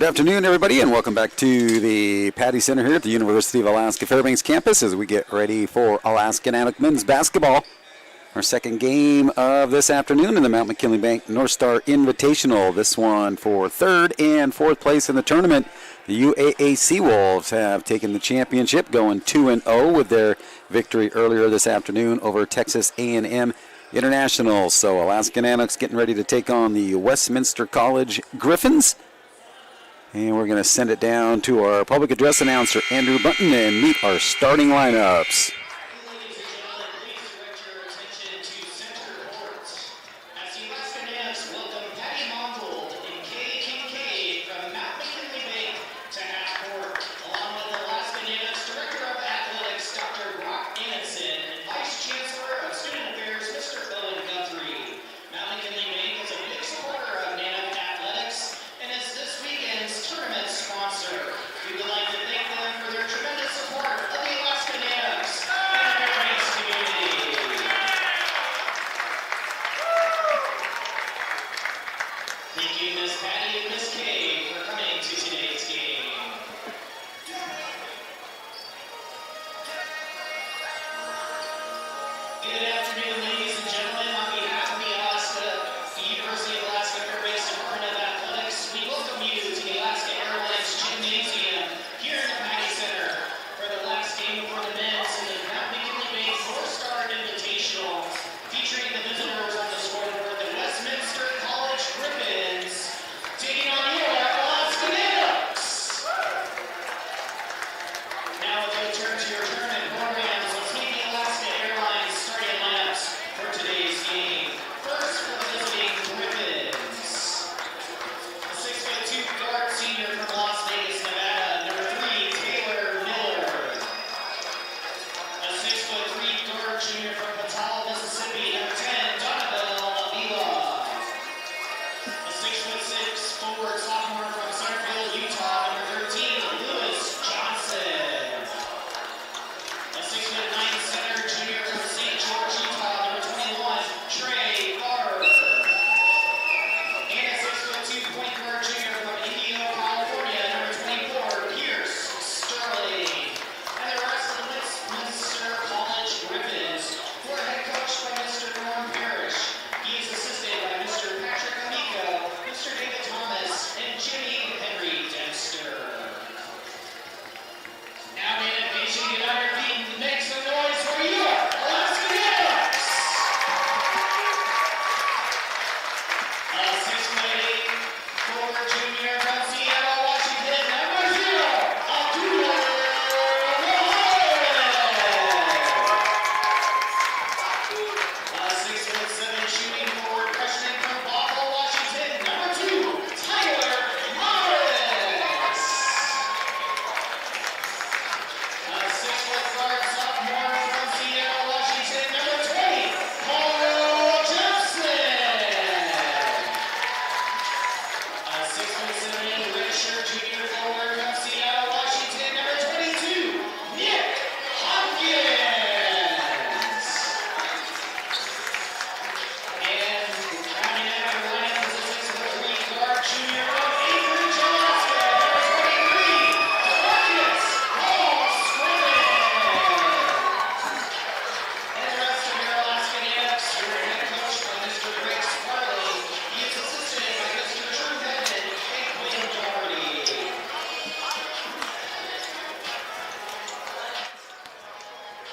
Good afternoon, everybody, and welcome back to the Patty Center here at the University of Alaska Fairbanks campus as we get ready for Alaska Nanooks men's basketball. Our second game of this afternoon in the Mount McKinley Bank North Star Invitational. This one for third and fourth place in the tournament. The UAA Seawolves have taken the championship, going 2-0 with their victory earlier this afternoon over Texas A&M International. So Alaska Nanooks getting ready to take on the Westminster College Griffins. And we're going to send it down to our public address announcer, Andrew Bunton, and meet our starting lineups.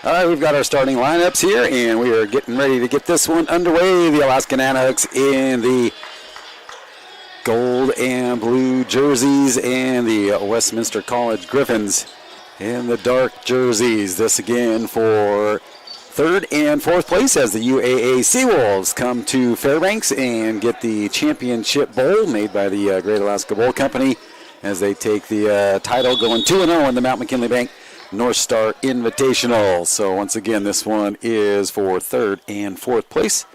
All right, we've got our starting lineups here, and we are getting ready to get this one underway. The Alaska Nanooks in the gold and blue jerseys, and the Westminster College Griffins in the dark jerseys. This again for third and fourth place as the UAA Seawolves come to Fairbanks and get the championship bowl made by the Great Alaska Bowl Company as they take the title, going 2-0 in the Mount McKinley Bank North Star Invitational. So once again, this one is for third and fourth place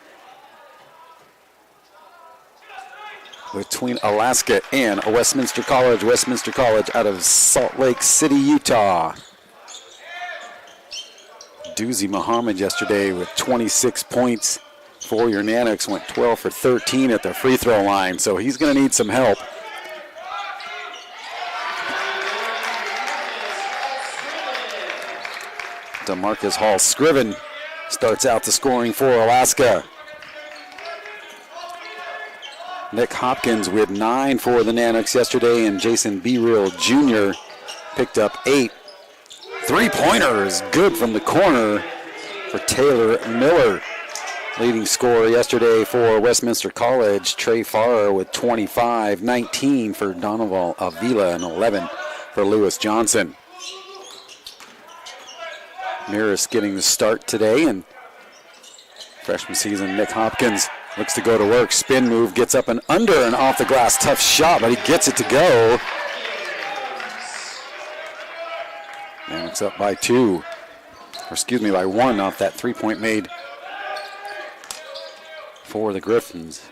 between Alaska and Westminster College. Westminster College out of Salt Lake City, Utah. Doozy Muhammad yesterday with 26 points for your Nanooks, went 12 for 13 at the free throw line, so he's going to need some help. DeMarcus Hall Scriven starts out the scoring for Alaska. Nick Hopkins with 9 for the Nanooks yesterday, and Jason Bereal Jr. picked up 8. Three-pointer is good from the corner for Taylor Miller. Leading scorer yesterday for Westminster College, Trey Farrar with 25, 19 for Donovan Avila, and 11 for Lewis Johnson. Miras getting the start today, and freshman season Nick Hopkins looks to go to work. Spin move, gets up and under and off the glass. Tough shot, but he gets it to go. And it's up by 2. Or excuse me, by 1 off that three-point made for the Griffins.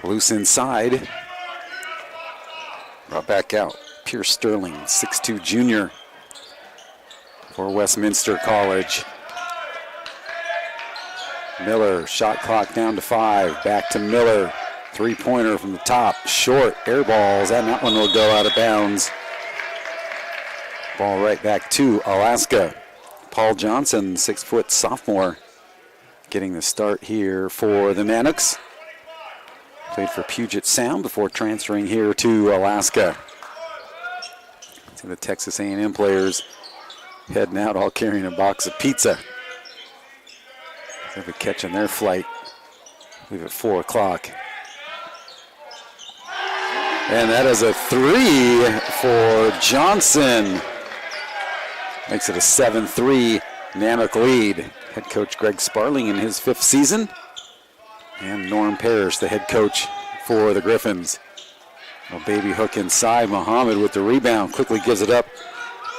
Loose inside. Brought back out. Pierce Sterling, 6'2" junior for Westminster College. Miller, shot clock down to 5. Back to Miller. Three-pointer from the top. Short, air balls, and that one will go out of bounds. Ball right back to Alaska. Paul Johnson, 6-foot sophomore, getting the start here for the Nanooks. Played for Puget Sound before transferring here to Alaska. See the Texas A&M players heading out, all carrying a box of pizza. They'll be catching their flight, I believe, at 4 o'clock. And that is a 3 for Johnson. Makes it a 7-3 Nanook lead. Head coach Greg Sparling in his 5th season. And Norm Parrish, the head coach for the Griffins. A baby hook inside. Muhammad with the rebound. Quickly gives it up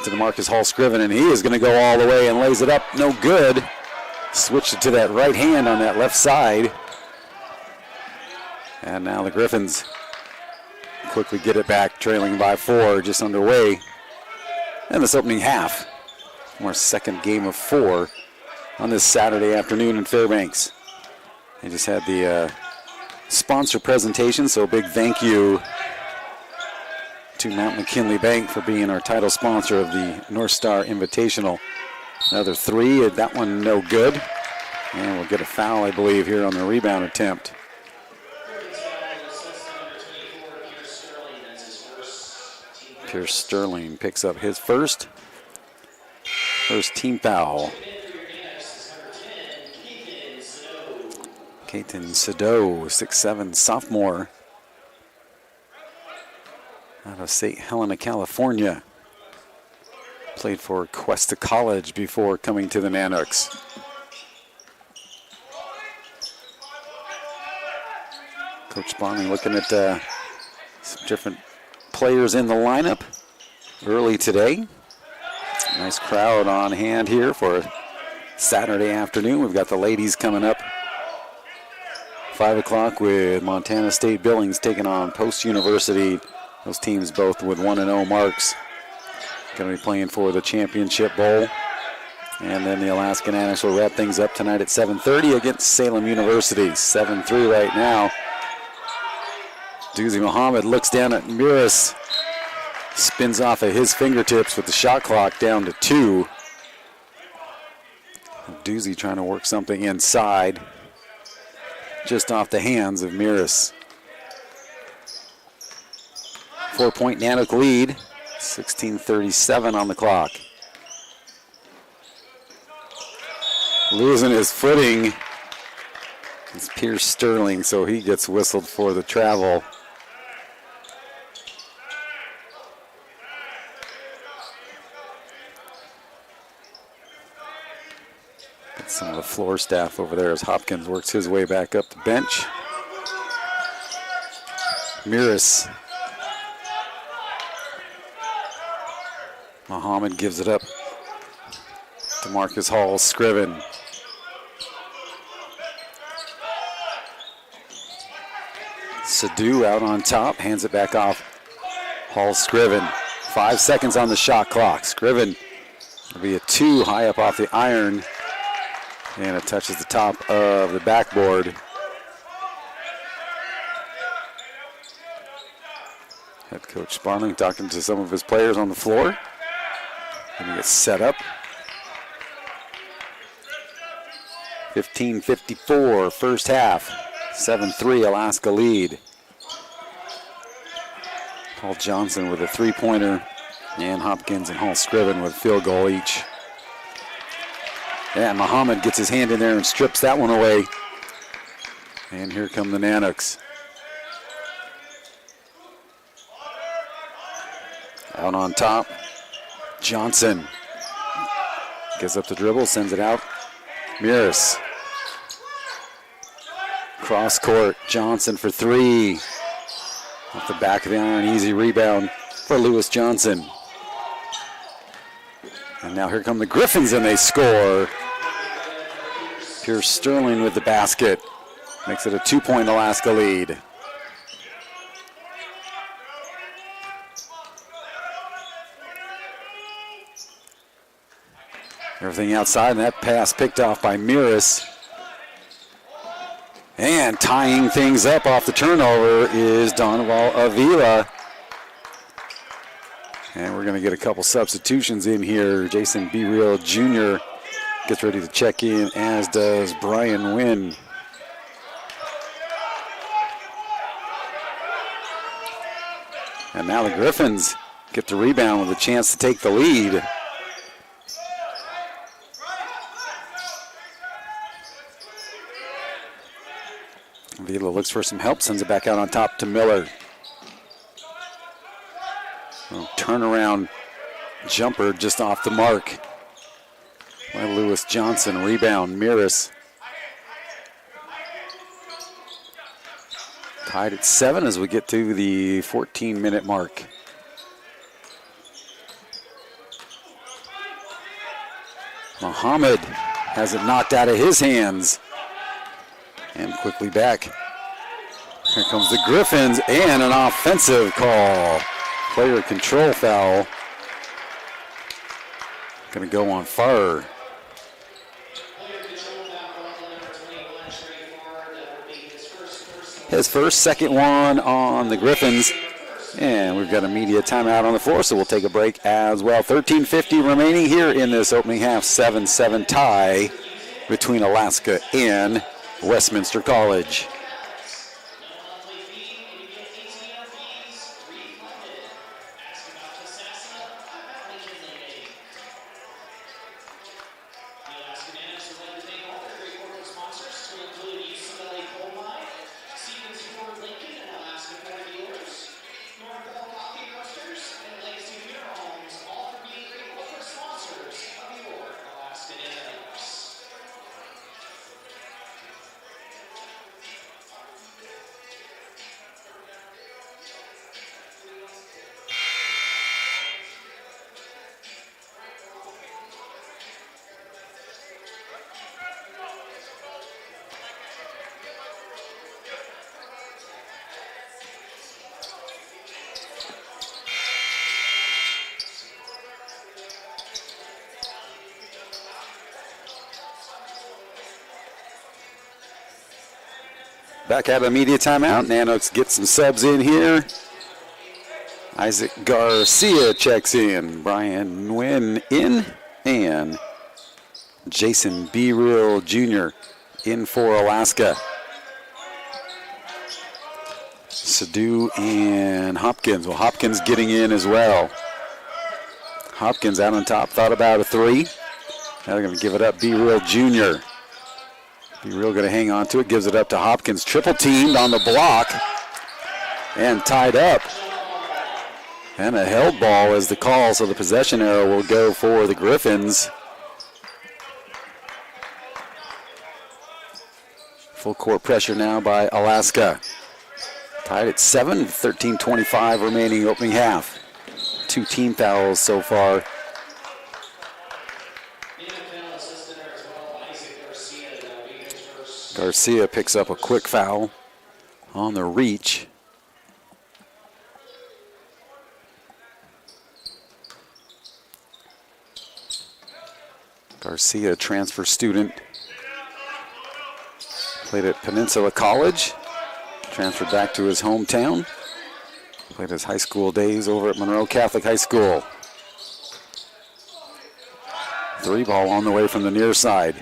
to DeMarcus Hall Scriven, and he is going to go all the way and lays it up. No good. Switched it to that right hand on that left side. And now the Griffins quickly get it back, trailing by 4, just underway in this opening half. Our second game of 4 on this Saturday afternoon in Fairbanks. They just had the sponsor presentation, so a big thank you to Mount McKinley Bank for being our title sponsor of the North Star Invitational. Another 3, that one no good. And we'll get a foul, I believe, here on the rebound attempt. Pierce Sterling picks up his first team foul. Kaiten Sado, 6'7", sophomore out of St. Helena, California. Played for Cuesta College before coming to the Nanooks. Coach Bonley looking at some different players in the lineup early today. Nice crowd on hand here for Saturday afternoon. We've got the ladies coming up 5 o'clock with Montana State Billings taking on Post University. Those teams both with 1-0 marks. Going to be playing for the Championship Bowl. And then the Alaska Nanooks will wrap things up tonight at 7:30 against Salem University. 7-3 right now. Doozy Muhammad looks down at Miras. Spins off at his fingertips with the shot clock down to 2. Doozy trying to work something inside. Just off the hands of Miras. 4-point Nanook lead. 16:37 on the clock. Losing his footing is Pierce Sterling, so he gets whistled for the travel. Got some of the floor staff over there as Hopkins works his way back up the bench. Miras. Muhammad gives it up to Marcus Hall Scriven. Sadu out on top, hands it back off. Hall Scriven. 5 seconds on the shot clock. Scriven will be a 2 high up off the iron. And it touches the top of the backboard. Head coach Sparling talking to some of his players on the floor. And he gets set up. 15:54 first half. 7-3 Alaska lead. Paul Johnson with a three-pointer. And Hopkins and Hall Scriven with a field goal each. And Muhammad gets his hand in there and strips that one away. And here come the Nanooks. Out on top, Johnson gets up the dribble, sends it out. Miras. Cross court, Johnson for three. Off the back of the iron, easy rebound for Lewis Johnson. And now here come the Griffins and they score. Pierce Sterling with the basket. Makes it a 2-point Alaska lead. Everything outside, and that pass picked off by Miras. And tying things up off the turnover is Donovan Avila. And we're going to get a couple substitutions in here. Jason B. Real Jr. gets ready to check in, as does Brian Wynn. And now the Griffins get the rebound with a chance to take the lead. Avila looks for some help, sends it back out on top to Miller. Turnaround jumper just off the mark by Lewis Johnson. Rebound, Miras. Tied at 7 as we get to the 14-minute mark. Muhammad has it knocked out of his hands. And quickly back. Here comes the Griffins and an offensive call. Player control foul. Going to go on Farr. His first, second one on the Griffins. And we've got a media timeout on the floor, so we'll take a break as well. 13:50 remaining here in this opening half. 7-7 tie between Alaska and Westminster College. Back out of the media timeout. Nanooks get some subs in here. Isaac Garcia checks in. Brian Nguyen in. And Jason B. Real Jr. in for Alaska. Sadu and Hopkins. Well, Hopkins getting in as well. Hopkins out on top. Thought about a three. Now they're going to give it up. B. Real Jr. Be Real going to hang on to it, gives it up to Hopkins. Triple teamed on the block and tied up. And a held ball is the call, so the possession arrow will go for the Griffins. Full court pressure now by Alaska. Tied at 7, 13:25 remaining opening half. 2 team fouls so far. Garcia picks up a quick foul on the reach. Garcia, transfer student, played at Peninsula College, transferred back to his hometown, Played his high school days over at Monroe Catholic High School. 3 ball on the way from the near side.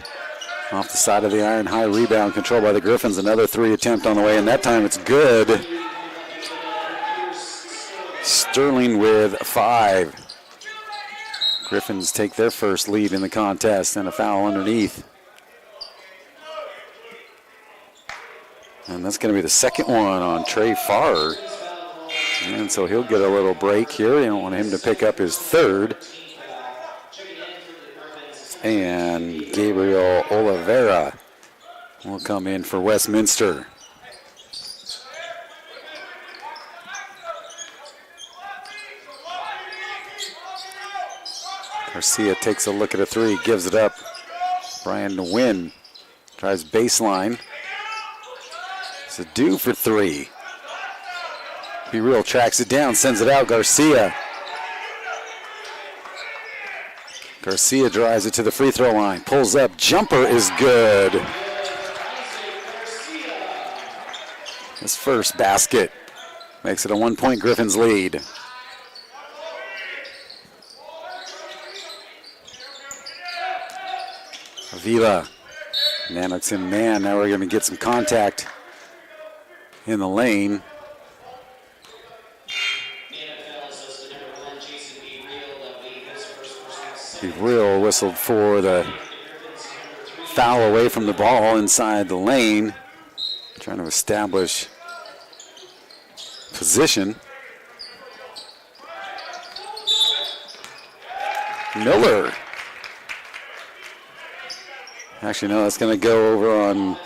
Off the side of the iron, high rebound controlled by the Griffins. Another 3 attempt on the way, and that time it's good. Sterling with 5. Griffins take their first lead in the contest, and a foul underneath. And that's going to be the second one on Trey Farr. And so he'll get a little break here. You don't want him to pick up his 3rd. And Gabriel Oliveira will come in for Westminster. Garcia takes a look at a 3, gives it up. Brian Nguyen tries baseline. It's a due for 3. Be Real tracks it down, sends it out. Garcia drives it to the free throw line, pulls up, jumper is good. His first basket makes it a 1-point Griffins lead. Avila, Nanooks in man. Now we're going to get some contact in the lane. Be Real whistled for the foul away from the ball inside the lane. Trying to establish position. Miller. Actually, no, that's going to go over on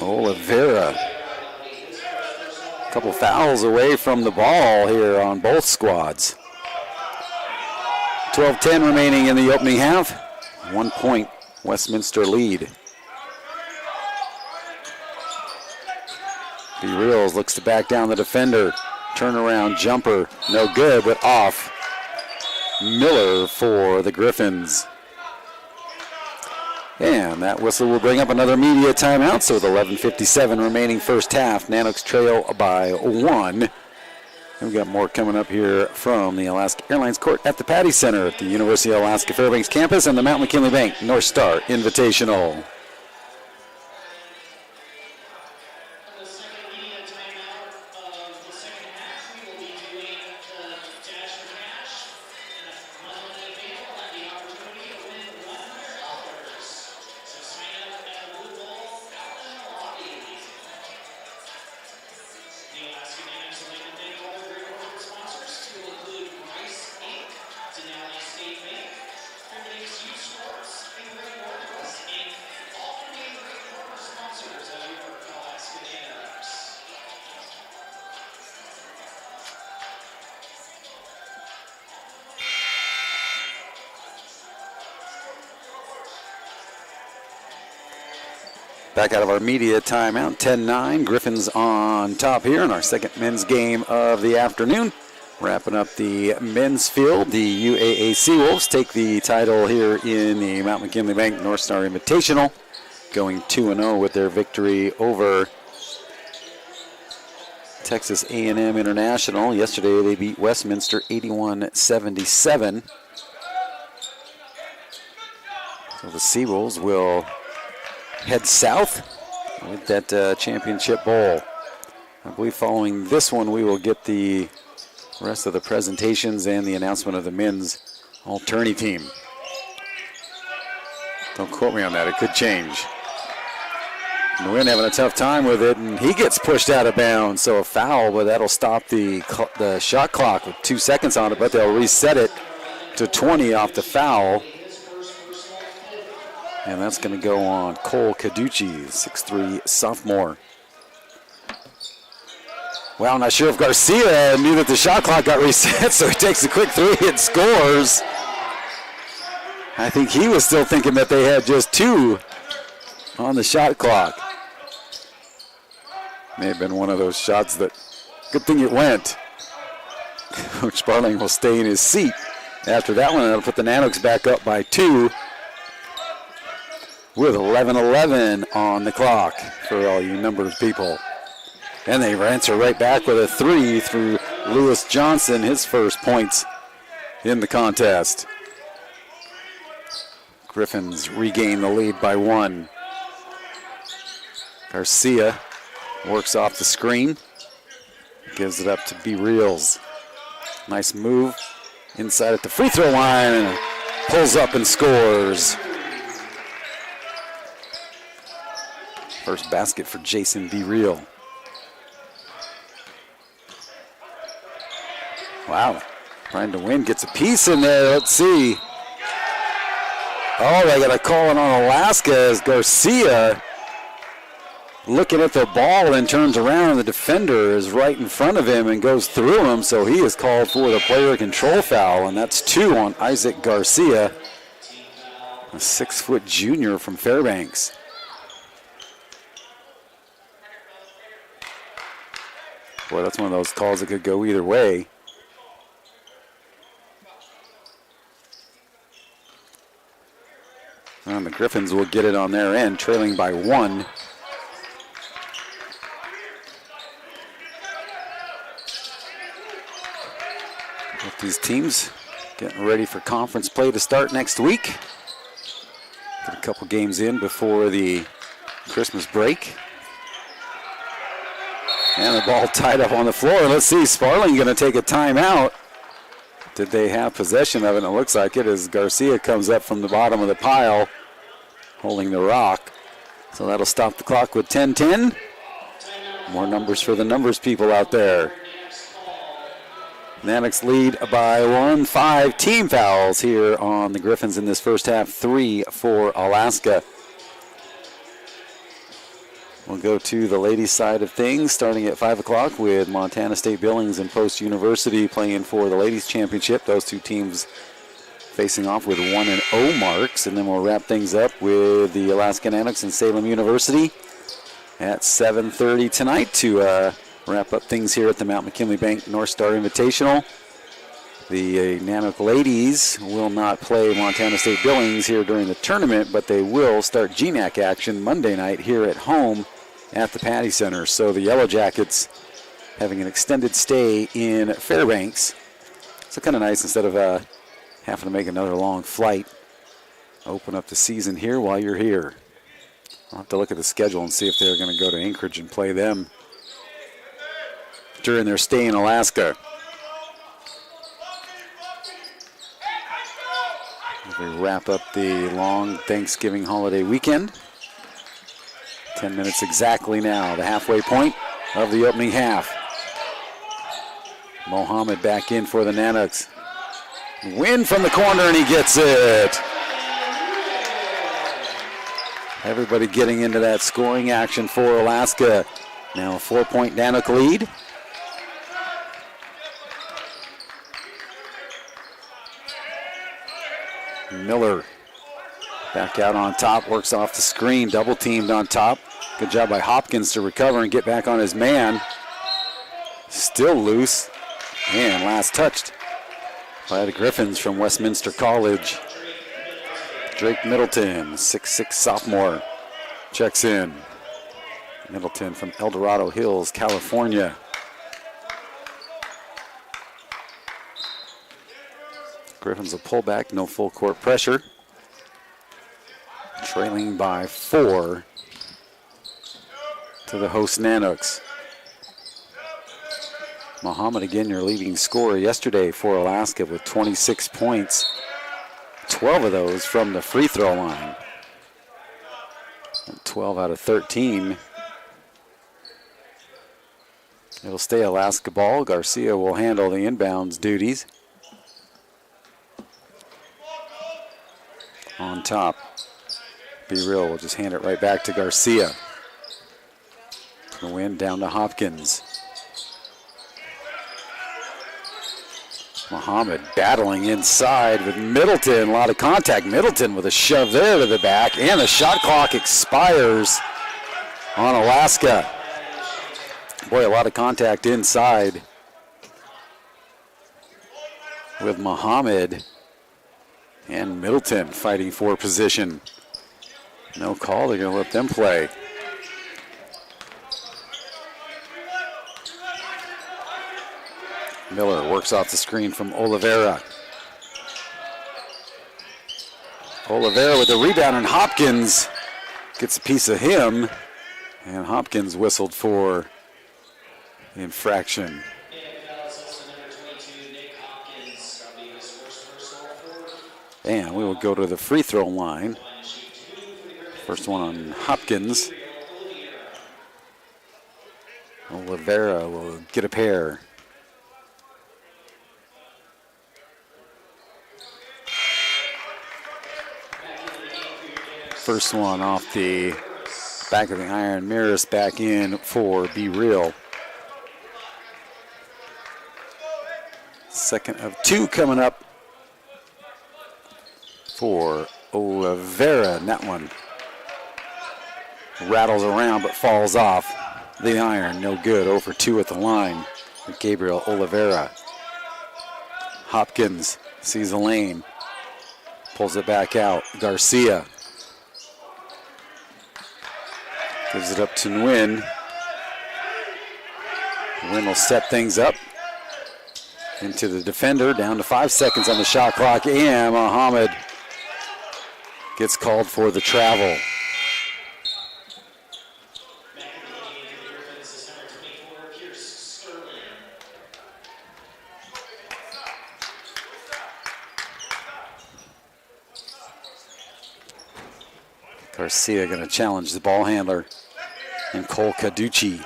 Oliveira. A couple fouls away from the ball here on both squads. 12-10 remaining in the opening half. 1-point Westminster lead. B. Reals looks to back down the defender. Turnaround jumper, no good, but off. Miller for the Griffins. And that whistle will bring up another media timeout. So with 11:57 remaining first half, Nanooks trail by 1. And we've got more coming up here from the Alaska Airlines Court at the Patty Center at the University of Alaska Fairbanks campus and the Mount McKinley Bank North Star Invitational. Back out of our media timeout, 10-9. Griffins on top here in our second men's game of the afternoon. Wrapping up the men's field, the UAA Seawolves take the title here in the Mount McKinley Bank North Star Invitational, going 2-0 with their victory over Texas A&M International. Yesterday they beat Westminster 81-77. So the Seawolves will head south with that championship bowl. I believe following this one we will get the rest of the presentations and the announcement of the men's all-tourney team. Don't quote me on that, it could change. Nguyen having a tough time with it, and he gets pushed out of bounds, so a foul, but that'll stop the shot clock with 2 seconds on it, but they'll reset it to 20 off the foul. And that's going to go on Cole Caducci, 6'3" sophomore. Well, I'm not sure if Garcia knew that the shot clock got reset, so he takes a quick 3 and scores. I think he was still thinking that they had just 2 on the shot clock. May have been one of those shots that, good thing it went. Coach Sparling will stay in his seat after that one, and that'll put the Nanooks back up by 2. With 11:11 on the clock for all you numbers people. And they answer right back with a 3 through Lewis Johnson, his first points in the contest. Griffins regain the lead by 1. Garcia works off the screen. Gives it up to B. Reels. Nice move inside at the free throw line and pulls up and scores. First basket for Jason B. Reel. Wow, trying to win, gets a piece in there, let's see. Oh, they got a call on Alaska as Garcia looking at the ball and turns around. The defender is right in front of him and goes through him, so he is called for the player control foul, and that's 2 on Isaac Garcia, a 6-foot junior from Fairbanks. Boy, that's one of those calls that could go either way. And the Griffins will get it on their end, trailing by 1. With these teams getting ready for conference play to start next week. Get a couple games in before the Christmas break. And the ball tied up on the floor. Let's see, Sparling going to take a timeout. Did they have possession of it? It looks like it as Garcia comes up from the bottom of the pile, holding the rock. So that'll stop the clock with 10-10. More numbers for the numbers people out there. Nanooks lead by 1. 5 team fouls here on the Griffins in this first half. 3 for Alaska. We'll go to the ladies' side of things, starting at 5 o'clock with Montana State Billings and Post University playing for the ladies' championship. Those two teams facing off with 1-0 marks. And then we'll wrap things up with the Alaska Nanooks and Salem University at 7:30 tonight to wrap up things here at the Mount McKinley Bank North Star Invitational. The Nanook ladies will not play Montana State Billings here during the tournament, but they will start GNAC action Monday night here at home at the Patty Center. So the Yellow Jackets having an extended stay in Fairbanks. So kind of nice instead of having to make another long flight. Open up the season here while you're here. I'll have to look at the schedule and see if they're going to go to Anchorage and play them during their stay in Alaska. As we wrap up the long Thanksgiving holiday weekend. 10 minutes exactly now, the halfway point of the opening half. Mohammed back in for the Nanooks. Win from the corner, and he gets it. Everybody getting into that scoring action for Alaska. Now a 4-point Nanook lead. Miller back out on top, works off the screen, double teamed on top. Good job by Hopkins to recover and get back on his man. Still loose, and last touched by the Griffins from Westminster College. Drake Middleton, 6'6" sophomore, checks in. Middleton from El Dorado Hills, California. Griffins will pull back, no full court pressure. Trailing by 4 to the host Nanooks. Muhammad again, your leading scorer yesterday for Alaska with 26 points. 12 of those from the free throw line. 12 out of 13. It'll stay Alaska ball. Garcia will handle the inbounds duties. On top, Be Real will just hand it right back to Garcia. The win down to Hopkins. Muhammad battling inside with Middleton. A lot of contact. Middleton with a shove there to the back, and the shot clock expires on Alaska. Boy, a lot of contact inside with Muhammad and Middleton fighting for position. No call, they're going to let them play. Miller works off the screen from Oliveira. Oliveira with the rebound, and Hopkins gets a piece of him. And Hopkins whistled for the infraction. And we will go to the free throw line. First one on Hopkins. Oliveira will get a pair. First one off the back of the iron. Maris back in for Be Real. Second of two coming up for Oliveira. And that one rattles around but falls off the iron. No good. 0 for 2 at the line for Gabriel Oliveira. Hopkins sees the lane. Pulls it back out. Garcia gives it up to Nguyen. Nguyen will set things up into the defender. Down to 5 seconds on the shot clock. And Muhammad gets called for the travel. Garcia going to challenge the ball handler, and Cole Caducci.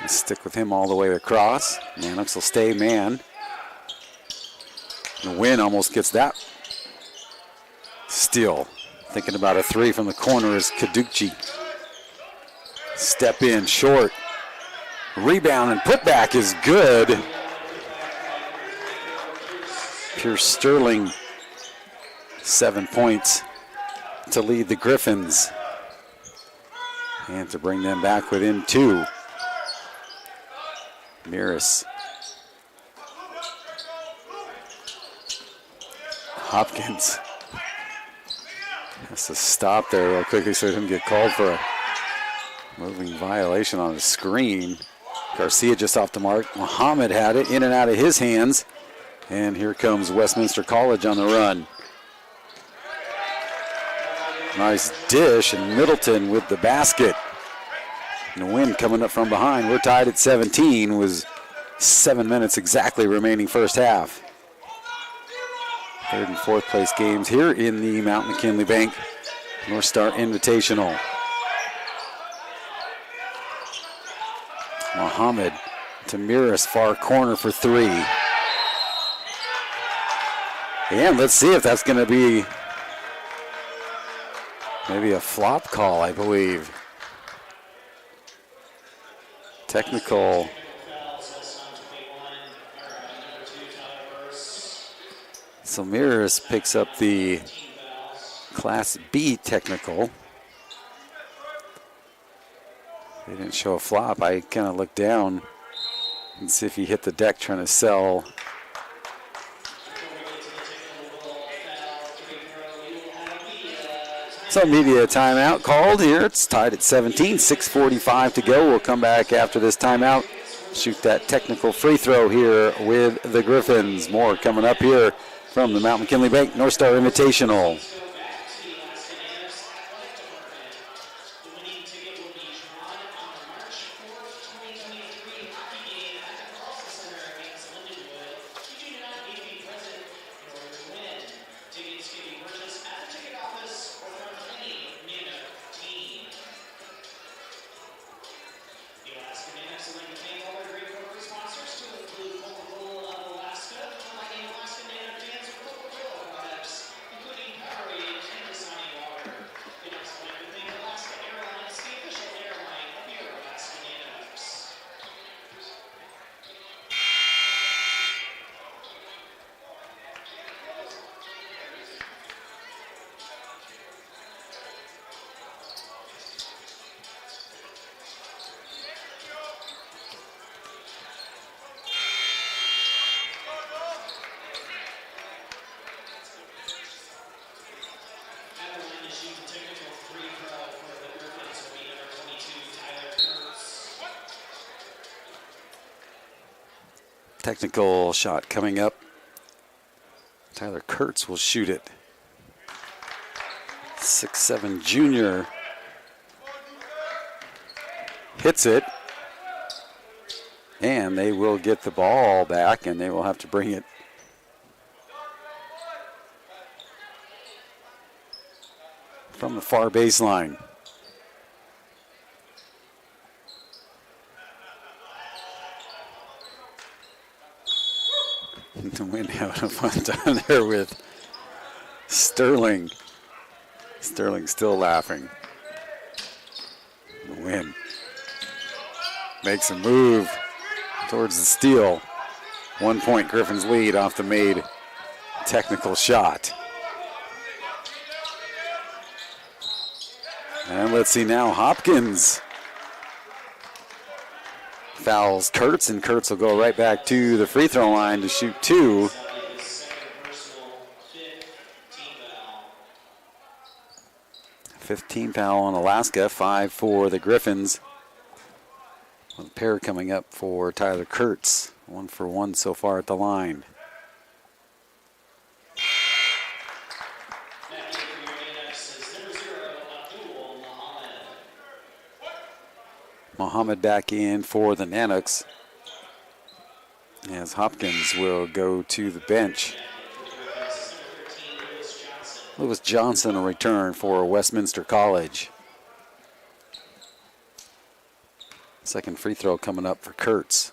Stick with him all the way across. Nanooks will stay man. The win almost gets that. Still thinking about a three from the corner is Caducci. Step in short. Rebound and putback is good. Pierce Sterling, 7 points to lead the Griffins and to bring them back within 2. Maris. Hopkins has to stop there real quickly so he doesn't get called for a moving violation on the screen. Garcia just off the mark. Muhammad had it in and out of his hands. And here comes Westminster College on the run. Nice dish, and Middleton with the basket. And the win coming up from behind. We're tied at 17. Was 7 minutes exactly remaining first half. Third and fourth place games here in the Mount McKinley Bank North Star Invitational. Muhammad to Maris, far corner for 3. And let's see if that's going to be maybe a flop call, I believe. Technical. So Maris picks up the Class B technical. They didn't show a flop. I kind of looked down and see if he hit the deck trying to sell. So media timeout called here. It's tied at 17, 6:45 to go. We'll come back after this timeout. Shoot that technical free throw here with the Griffins. More coming up here from the Mount McKinley Bank North Star Invitational. Technical shot coming up. Tyler Kurtz will shoot it. 6'7" junior. Hits it. And they will get the ball back, and they will have to bring it from the far baseline. The Win having a fun time there with Sterling. Sterling still laughing. The Win makes a move towards the steal. 1 point Griffin's lead off the made technical shot. And let's see now, Hopkins fouls Kurtz, and Kurtz will go right back to the free throw line to shoot 2. Fifth foul on Alaska, 5 for the Griffins. With a pair coming up for Tyler Kurtz. 1 for 1 so far at the line. Mohammed back in for the Nanooks, as Hopkins will go to the bench. Lewis Johnson will return for Westminster College. Second free throw coming up for Kurtz.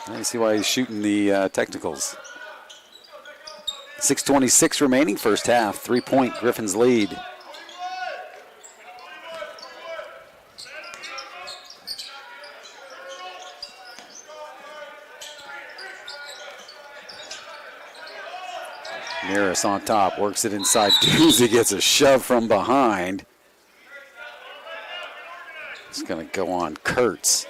I see why he's shooting the technicals. 6:26 remaining, first half. 3 point Griffins lead. Maris on top, works it inside. Doozy gets a shove from behind. It's going to go on Kurtz.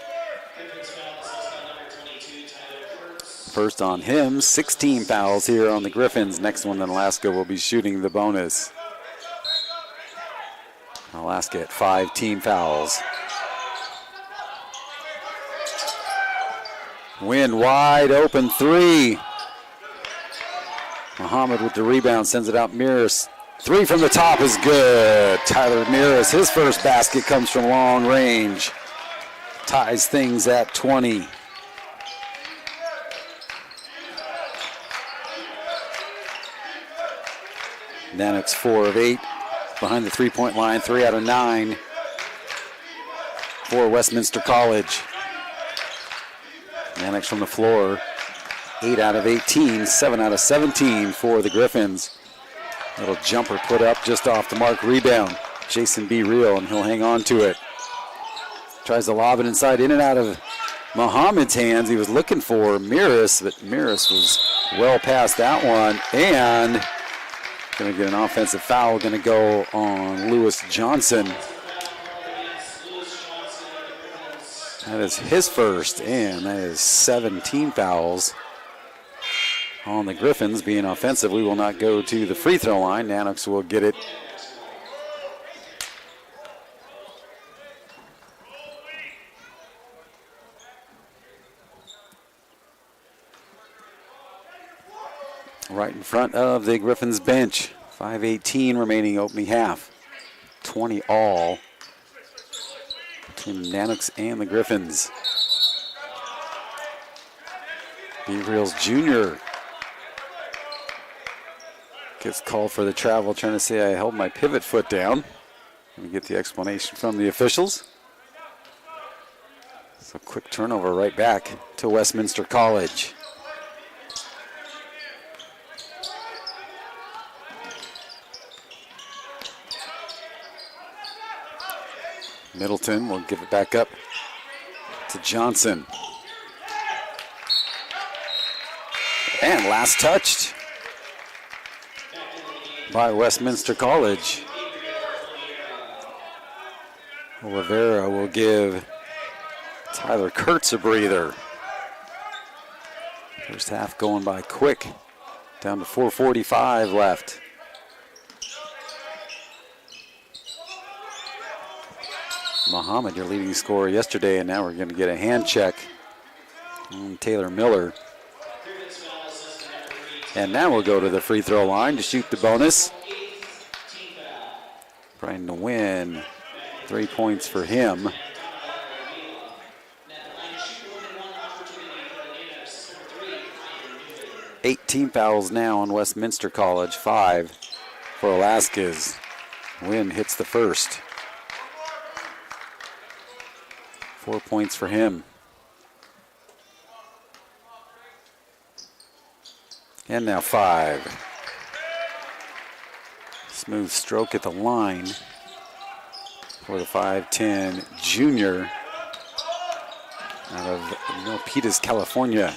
First on him, 16 fouls here on the Griffins. Next one, then Alaska will be shooting the bonus. Alaska at 5 team fouls. Win wide open 3. Muhammad with the rebound, sends it out. Miras, 3 from the top is good. Tyler Miras, his first basket comes from long range. Ties things at 20. Nanooks 4 of 8 behind the 3-point line, 3 out of 9 for Westminster College. Nanooks from the floor. 8 out of 18, 7 out of 17 for the Griffins. Little jumper put up just off the mark. Rebound. Jason B. Real, and he'll hang on to it. Tries to lob it inside, in and out of Muhammad's hands. He was looking for Miras, but Miras was well past that one. And going to get an offensive foul. Going to go on Lewis Johnson. That is his first, and that is 17 fouls on the Griffins. Being offensive, we will not go to the free throw line. Nanooks will get it. Right in front of the Griffins bench. 5:18 remaining opening half. 20 all between the Nanooks and the Griffins. B. Reals Jr. gets called for the travel, trying to say I held my pivot foot down. Let me get the explanation from the officials. So quick turnover right back to Westminster College. Middleton will give it back up to Johnson. And last touched by Westminster College. Oliveira will give Tyler Kurtz a breather. First half going by quick. Down to 4:45 left. Muhammad, your leading scorer yesterday, and now we're going to get a hand check on Taylor Miller. And now we'll go to the free throw line to shoot the bonus. Trying to win. 3 points for him. 18 fouls now on Westminster College. 5 for Alaska's. Wynn hits the first. 4 points for him. And now 5. Smooth stroke at the line for the 5'10" junior out of Milpitas, California.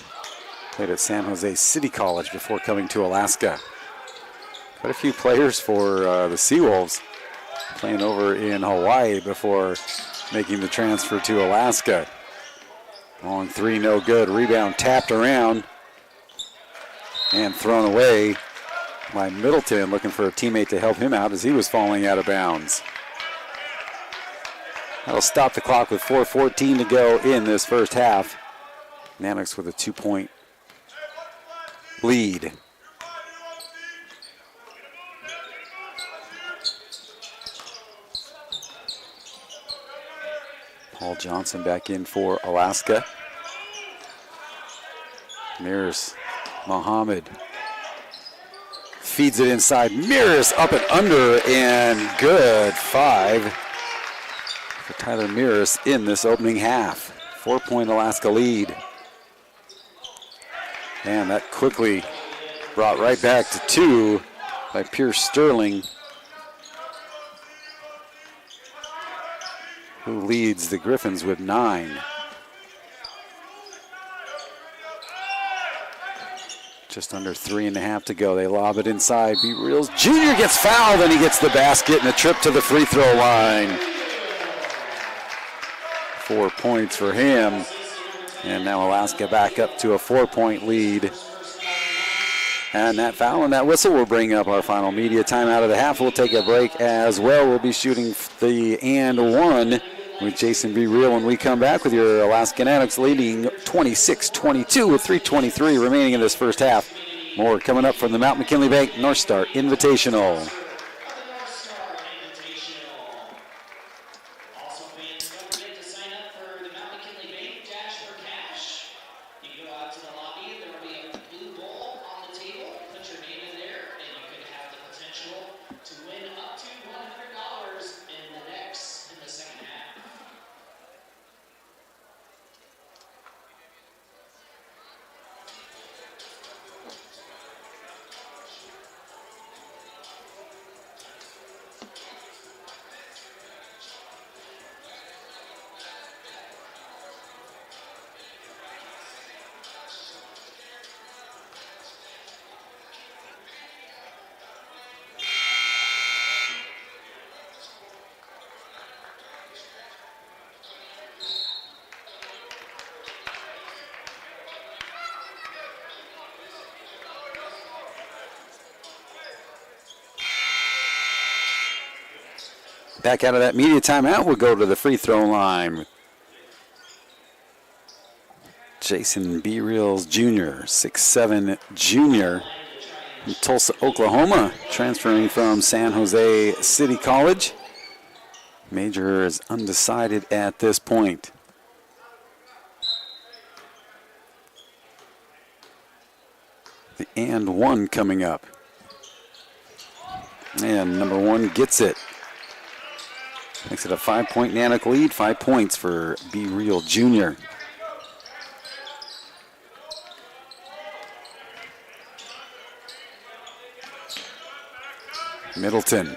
Played at San Jose City College before coming to Alaska. Quite a few players for the Seawolves playing over in Hawaii before making the transfer to Alaska. Long three, no good. Rebound tapped around and thrown away by Middleton, looking for a teammate to help him out as he was falling out of bounds. That'll stop the clock with 4:14 to go in this first half. Nanooks with a 2-point lead. Paul Johnson back in for Alaska. Mears Muhammad feeds it inside. Mears up and under, and good. 5 for Tyler Mears in this opening half. 4-point Alaska lead. And that quickly brought right back to 2 by Pierce Sterling, who leads the Griffins with 9. Just under 3.5 to go. They lob it inside. B. Reels Jr. gets fouled, and he gets the basket and a trip to the free throw line. 4 points for him. And now Alaska back up to a 4-point lead. And that foul and that whistle will bring up our final media timeout of the half. We'll take a break as well. We'll be shooting the and one with Jason B. Real when we come back with your Alaska Nanooks leading 26-22 with 3:23 remaining in this first half. More coming up from the Mount McKinley Bank North Star Invitational. Back out of that media timeout, we'll go to the free throw line. Jason B. Reels Jr., 6'7" junior from Tulsa, Oklahoma, transferring from San Jose City College. Major is undecided at this point. The and one coming up. And number 1 gets it. Makes it a 5-point Nanook lead. 5 points for B. Real Jr. Middleton.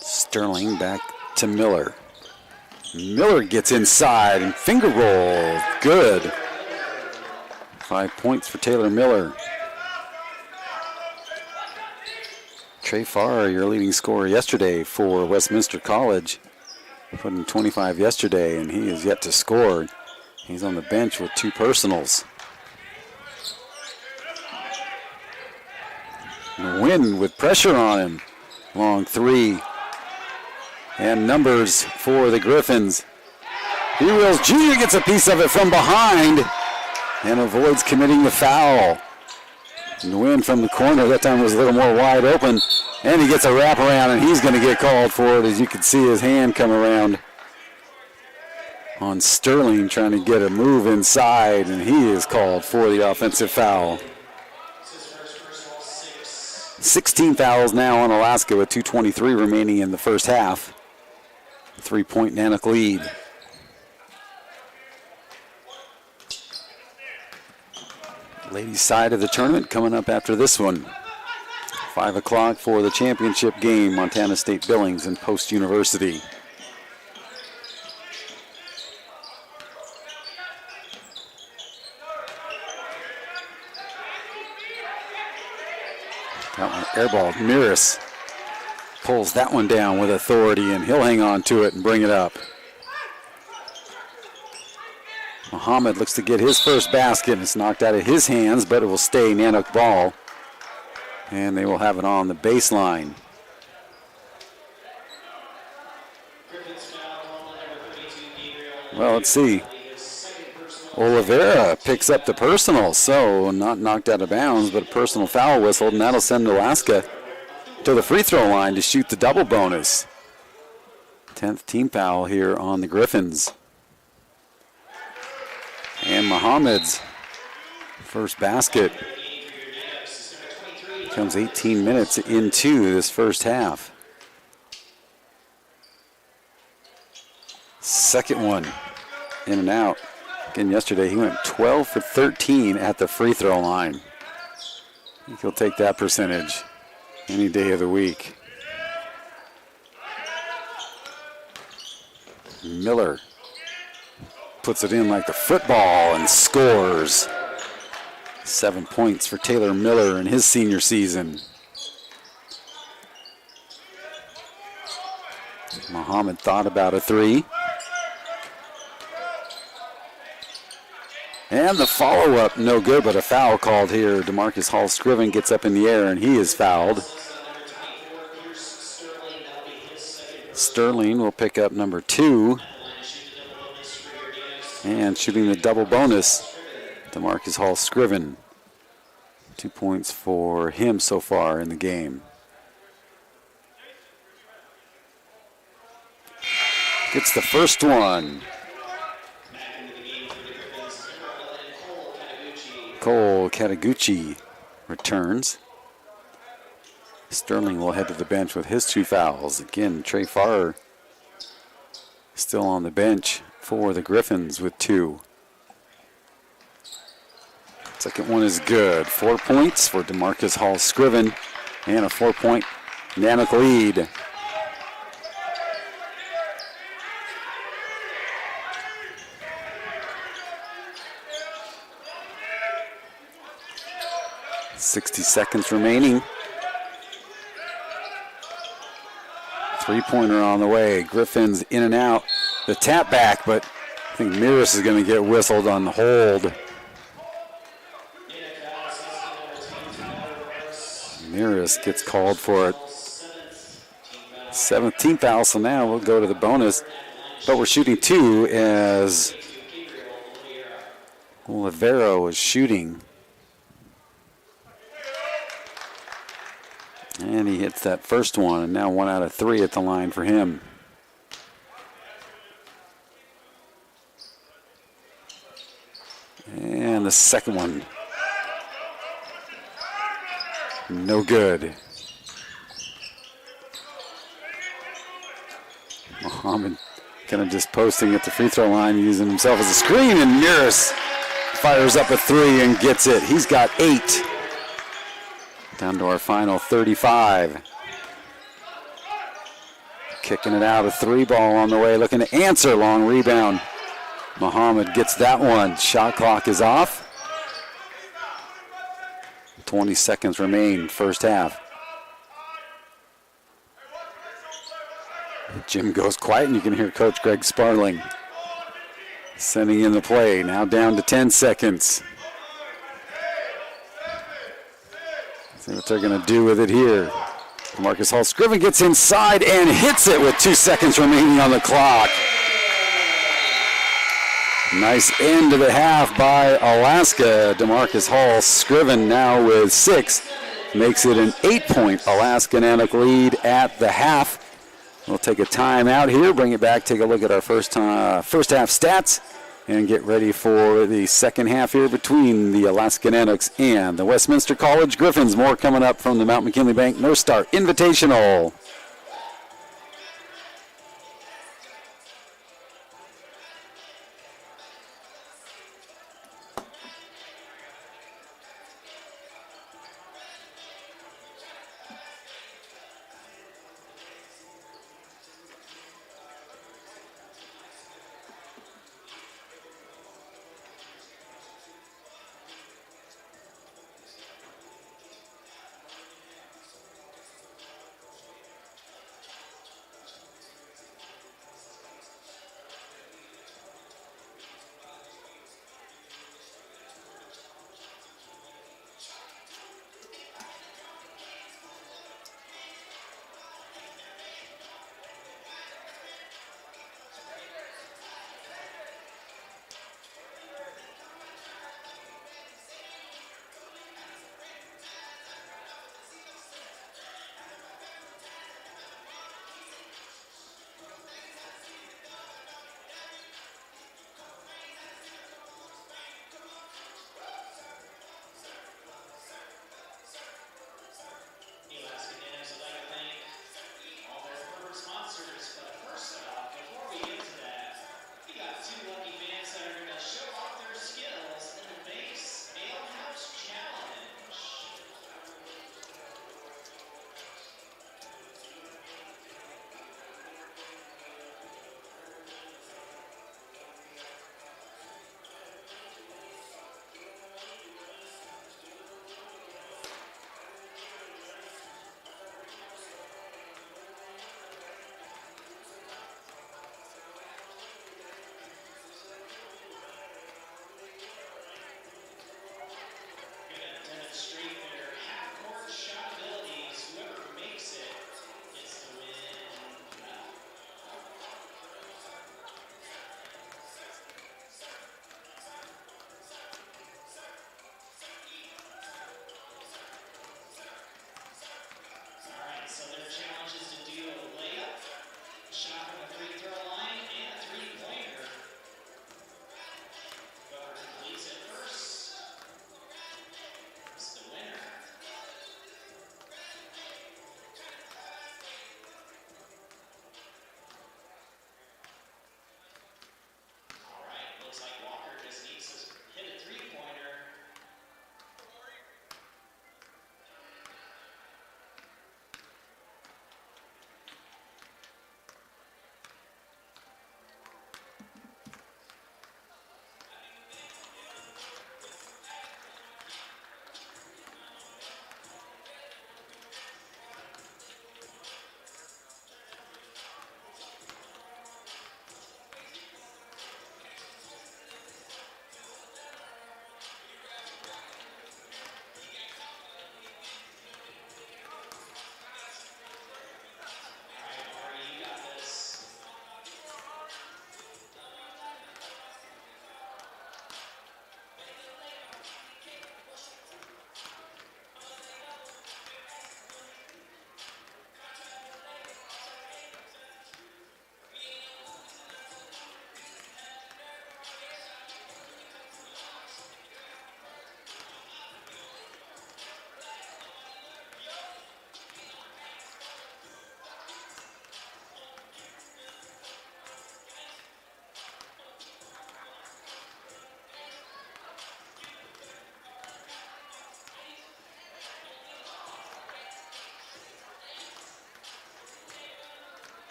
Sterling back to Miller. Miller gets inside and finger roll. Good. 5 points for Taylor Miller. Trey Farr, your leading scorer yesterday for Westminster College. Put in 25 yesterday, and he is yet to score. He's on the bench with 2 personals. Wynn with pressure on him. Long 3. And numbers for the Griffins. B-Wills Jr. gets a piece of it from behind and avoids committing the foul. And the win from the corner, that time was a little more wide open. And he gets a wraparound, and he's going to get called for it, as you can see his hand come around on Sterling, trying to get a move inside, and he is called for the offensive foul. 16 fouls now on Alaska with 2:23 remaining in the first half. 3-point Nanook lead. Ladies' side of the tournament coming up after this one. 5 o'clock for the championship game, Montana State Billings and Post University. That one airballed. Miras pulls that one down with authority, and he'll hang on to it and bring it up. Muhammad looks to get his first basket. It's knocked out of his hands, but it will stay Nanook ball. And they will have it on the baseline. Well, let's see. Oliveira picks up the personal, so not knocked out of bounds, but a personal foul whistled, and that'll send Alaska to the free throw line to shoot the double bonus. 10th team foul here on the Griffins. And Muhammad's first basket comes 18 minutes into this first half. Second one, in and out. Again, yesterday he went 12 for 13 at the free throw line. I think he'll take that percentage any day of the week. Miller puts it in like the football and scores. 7 points for Taylor Miller in his senior season. Muhammad thought about a three. And the follow-up, no good, but a foul called here. DeMarcus Hall-Scriven gets up in the air, and he is fouled. Sterling will pick up number 2. And shooting the double bonus, DeMarcus Hall-Scriven. 2 points for him so far in the game. Gets the first one. Cole Kataguchi returns. Sterling will head to the bench with his 2 fouls. Again, Trey Farr still on the bench for the Griffins with 2. Second one is good. 4 points for DeMarcus Hall-Scriven and a 4-point Nanook lead. .60 seconds remaining. 3-pointer on the way. Griffins in and out. The tap back, but I think Miras is going to get whistled on the hold. Miras gets called for it. 17th foul, so now we'll go to the bonus. But we're shooting 2 as Olivero is shooting. And he hits that first one, and now 1 out of 3 at the line for him. And the second one. No good. Muhammad kind of just posting at the free throw line, using himself as a screen, and Miras fires up a 3 and gets it. He's got 8. Down to our final 35. Kicking it out, a 3 ball on the way, looking to answer, long rebound. Muhammad gets that one. Shot clock is off. 20 seconds remain, first half. Jim goes quiet, and you can hear Coach Greg Sparling sending in the play. Now down to 10 seconds. See what they're going to do with it here. Marcus Hall Scriven gets inside and hits it with 2 seconds remaining on the clock. Nice end to the half by Alaska. DeMarcus Hall Scriven now with 6. Makes it an 8-point Alaska Nanook lead at the half. We'll take a timeout here, bring it back, take a look at our first half stats, and get ready for the second half here between the Alaska Nanooks and the Westminster College Griffins. More coming up from the Mount McKinley Bank North Star Invitational.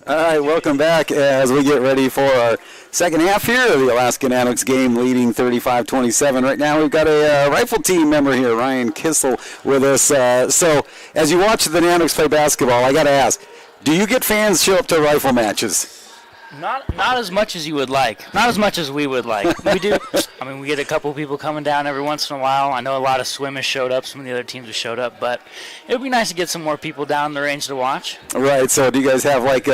All right, welcome back as we get ready for our second half here of the Alaska Nanooks game, leading 35-27. Right now we've got a rifle team member here, Ryan Kissel, with us. So as you watch the Nanooks play basketball, I got to ask, do you get fans show up to rifle matches? Not as much as you would like. Not as much as we would like. We do. I mean, we get a couple of people coming down every once in a while. I know a lot of swimmers showed up. Some of the other teams have showed up. But it would be nice to get some more people down the range to watch. Right. So do you guys have, like,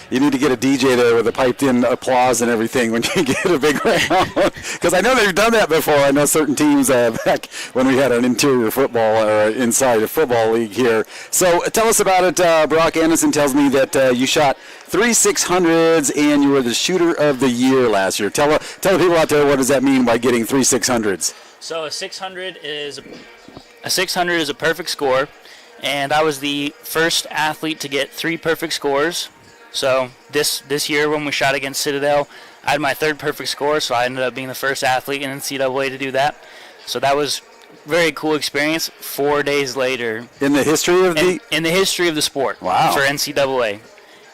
you need to get a DJ there with a piped-in applause and everything when you get a big round? Because I know they've done that before. I know certain teams back when we had an interior football or inside a football league here. So tell us about it. Brock Anderson tells me that you shot 3 600s and you were the shooter of the year last year. Tell the people out there, what does that mean by getting 3 600s? So a 600 is a perfect score, and I was the first athlete to get 3 perfect scores. So this year when we shot against Citadel, I had my 3rd perfect score, so I ended up being the first athlete in NCAA to do that. So that was a very cool experience. 4 days later, in the history of the sport. Wow. For NCAA.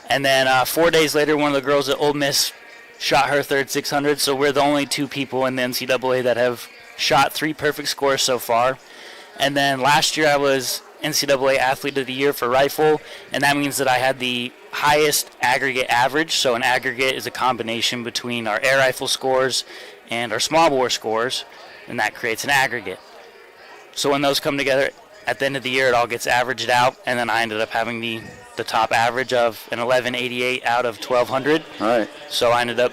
And then 4 days later, one of the girls at Ole Miss shot her 3rd 600. So we're the only 2 people in the NCAA that have shot 3 perfect scores so far. And then last year I was NCAA Athlete of the Year for rifle, and that means that I had the highest aggregate average. So an aggregate is a combination between our air rifle scores and our small bore scores, and that creates an aggregate. So when those come together, at the end of the year, it all gets averaged out, and then I ended up having the top average of an 1188 out of 1200. All right. So I ended up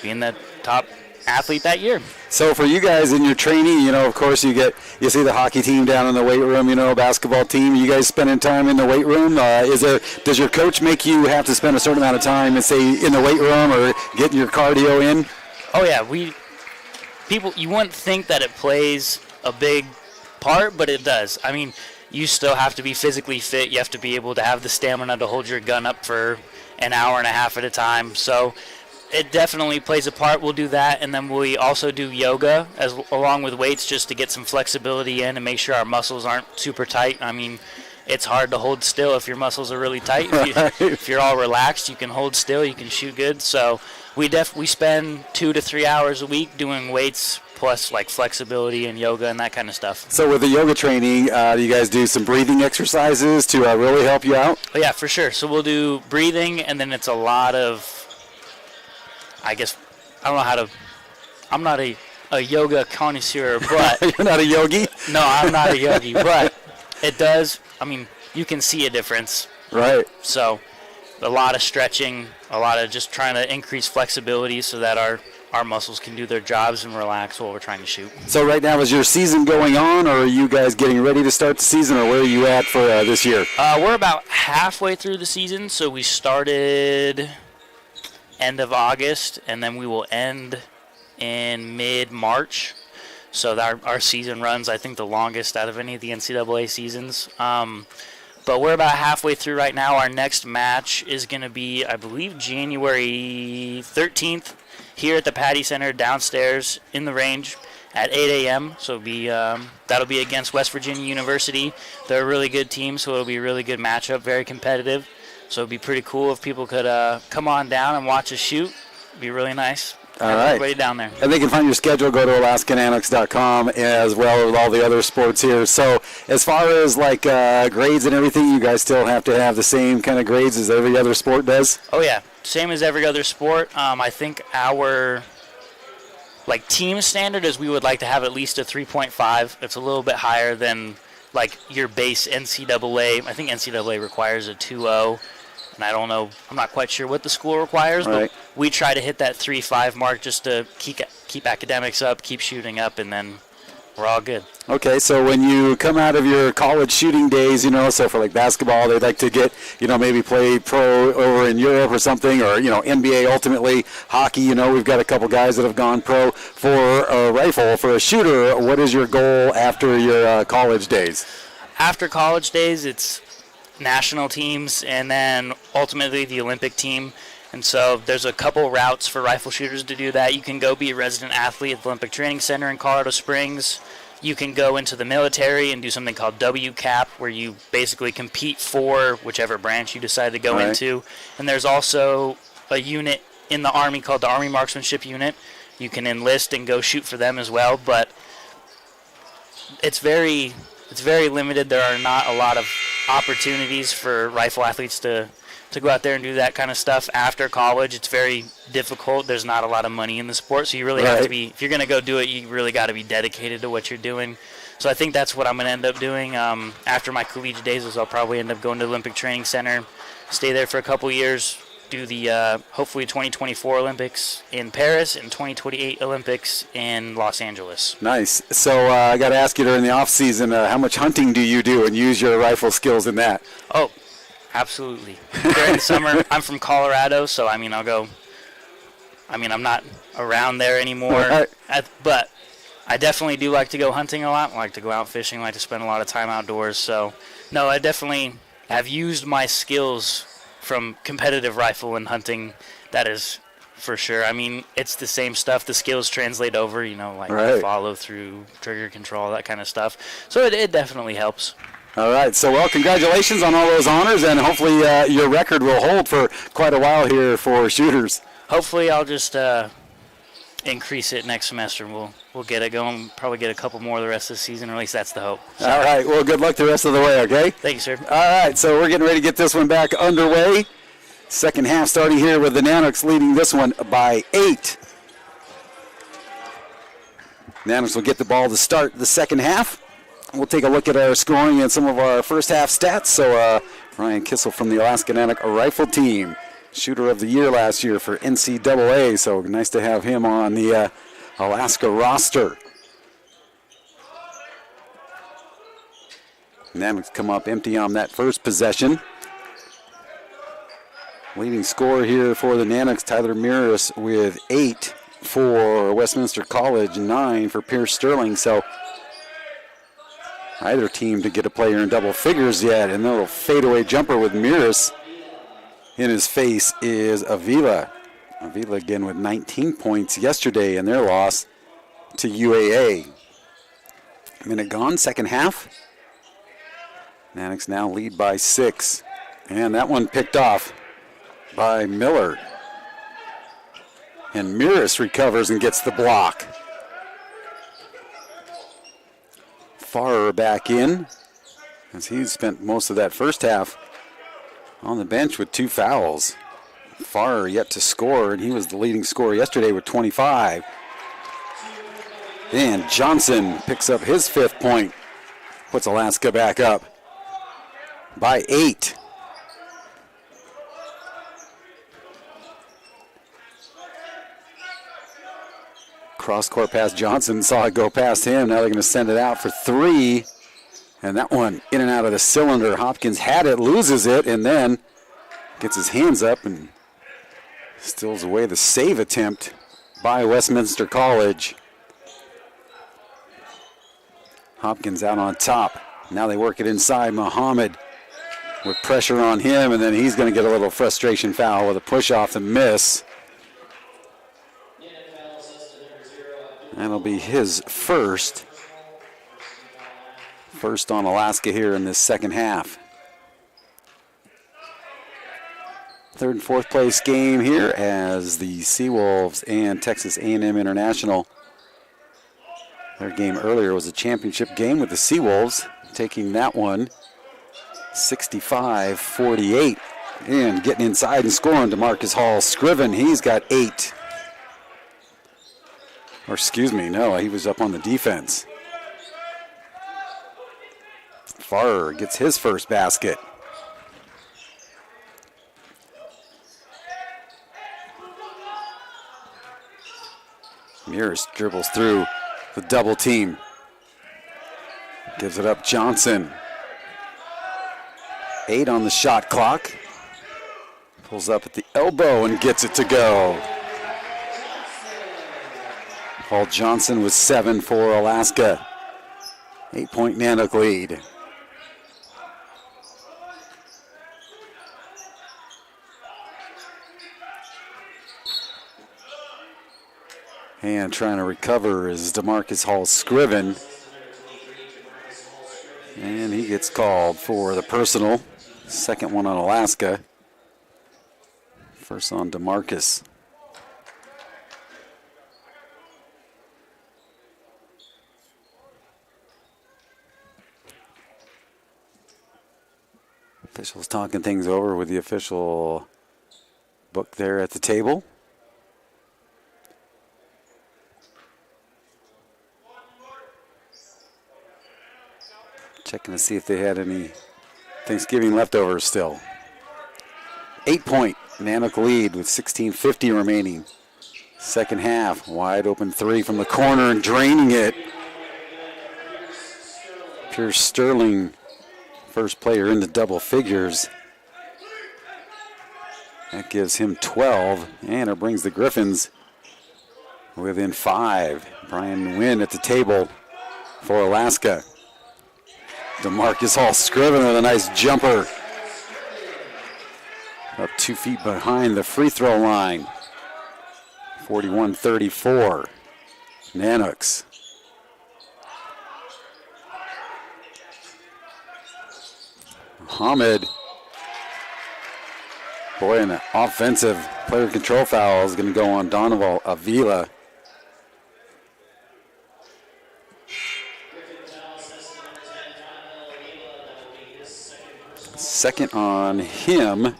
being the top athlete that year. So for you guys in your training, of course you see the hockey team down in the weight room, basketball team. You guys spending time in the weight room? Does your coach make you have to spend a certain amount of time, and say, in the weight room or getting your cardio in? Oh yeah, you wouldn't think that it plays a big part, but it does. I mean, you still have to be physically fit. You have to be able to have the stamina to hold your gun up for an hour and a half at a time. So it definitely plays a part. We'll do that, and then we also do yoga along with weights, just to get some flexibility in and make sure our muscles aren't super tight. I mean, it's hard to hold still if your muscles are really tight. If you're all relaxed, you can hold still, you can shoot good. So we spend 2 to 3 hours a week doing weights, plus like flexibility and yoga and that kind of stuff. So with the yoga training, do you guys do some breathing exercises to really help you out? Oh, yeah, for sure. So we'll do breathing, and then it's a lot of, I'm not a yoga connoisseur, but... You're not a yogi? No, I'm not a yogi, but it does, you can see a difference. Right. So a lot of stretching, a lot of just trying to increase flexibility so that our muscles can do their jobs and relax while we're trying to shoot. So right now, is your season going on, or are you guys getting ready to start the season, or where are you at for this year? We're about halfway through the season, so we started end of August, and then we will end in mid-March. So our season runs, I think, the longest out of any of the NCAA seasons. But we're about halfway through right now. Our next match is going to be, I believe, January 13th. Here at the Patty Center downstairs in the range at 8 a.m. So that'll be against West Virginia University. They're a really good team, so it'll be a really good matchup, very competitive. So it'd be pretty cool if people could come on down and watch us shoot. It'd be really nice. All right. Everybody down there. And they can find your schedule. Go to AlaskaNanooks.com as well with all the other sports here. So as far as grades and everything, you guys still have to have the same kind of grades as every other sport does? Oh, yeah. Same as every other sport. I think our team standard is we would like to have at least a 3.5. It's a little bit higher than your base NCAA. I think NCAA requires a 2.0. And I don't know, I'm not quite sure what the school requires, right. But we try to hit that 3.5 mark just to keep academics up, keep shooting up, and then we're all good. Okay, so when you come out of your college shooting days, so for basketball, they'd like to get, maybe play pro over in Europe or something, or, NBA ultimately, hockey, we've got a couple guys that have gone pro. For a rifle, for a shooter, what is your goal after your college days? After college days, it's national teams, and then ultimately the Olympic team. And so there's a couple routes for rifle shooters to do that. You can go be a resident athlete at the Olympic Training Center in Colorado Springs. You can go into the military and do something called WCAP, where you basically compete for whichever branch you decide to go into. And there's also a unit in the Army called the Army Marksmanship Unit. You can enlist and go shoot for them as well, but it's very limited. There are not a lot of opportunities for rifle athletes to go out there and do that kind of stuff after college. It's very difficult. There's not a lot of money in the sport, so you really have to be, if you're going to go do it, you really got to be dedicated to what you're doing. So I think that's what I'm going to end up doing after my collegiate days. Is I'll probably end up going to the Olympic Training Center, stay there for a couple years, do the hopefully 2024 Olympics in Paris and 2028 Olympics in Los Angeles. Nice. So I got to ask you, during the off season, how much hunting do you do and use your rifle skills in that? Oh, absolutely. During the summer, I'm from Colorado, so I'm not around there anymore. But I definitely do like to go hunting a lot. I like to go out fishing. I like to spend a lot of time outdoors. So, no, I definitely have used my skills from competitive rifle and hunting. That is for sure. I mean, it's the same stuff. The skills translate over, follow through, trigger control, that kind of stuff. So it definitely helps. All right. So, well, congratulations on all those honors, and hopefully your record will hold for quite a while here for shooters. Hopefully I'll just increase it next semester, and we'll get it going. Probably get a couple more the rest of the season, or at least that's the hope. So. All right. Well, good luck the rest of the way, okay? Thank you, sir. All right. So we're getting ready to get this one back underway. Second half starting here with the Nanooks leading this one by 8. Nanooks will get the ball to start the second half. We'll take a look at our scoring and some of our first half stats. So Ryan Kissel from the Alaska Nanooks rifle team, shooter of the year last year for NCAA. So nice to have him on the Alaska roster. Nanooks come up empty on that first possession. Leading scorer here for the Nanooks, Tyler Miras, with 8 for Westminster College, 9 for Pierce Sterling. So either team to get a player in double figures yet. And a little fadeaway jumper with Miras in his face is Avila. Avila again with 19 points yesterday in their loss to UAA. Minute gone, second half. Nanooks now lead by 6. And that one picked off by Miller. And Miras recovers and gets the block. Farrer back in, as he spent most of that first half on the bench with 2 fouls. Farrer yet to score, and he was the leading scorer yesterday with 25. And Johnson picks up his 5th point, puts Alaska back up by 8. Cross-court pass, Johnson saw it go past him. Now they're going to send it out for 3. And that one in and out of the cylinder. Hopkins had it, loses it, and then gets his hands up and steals away the save attempt by Westminster College. Hopkins out on top. Now they work it inside. Muhammad with pressure on him, and then he's going to get a little frustration foul with a push off and miss. That'll be his first on Alaska here in this second half. Third and fourth place game here as the Seawolves and Texas A&M International. Their game earlier was a championship game with the Seawolves, taking that one 65-48. And getting inside and scoring, DeMarcus Hall Scriven, he's got 8. Or excuse me, no, he was up on the defense. Farrer gets his first basket. Miras dribbles through the double team. Gives it up Johnson. 8 on the shot clock. Pulls up at the elbow and gets it to go. Paul Johnson with 7 for Alaska. 8-point Nanook lead. And trying to recover is DeMarcus Hall Scriven. And he gets called for the personal. Second one on Alaska. First on DeMarcus. Officials talking things over with the official book there at the table. Checking to see if they had any Thanksgiving leftovers still. 8-point Nanook lead with 16:50 remaining. Second half, wide open three from the corner and draining it. Pierce Sterling, first player into double figures. That gives him 12, and it brings the Griffins within 5. Brian Wynn at the table for Alaska. DeMarcus Hall Scriven with a nice jumper. Up 2 feet behind the free throw line. 41-34. Nanooks. Muhammad. Boy, an offensive player control foul is going to go on Donovan Avila. Second on him.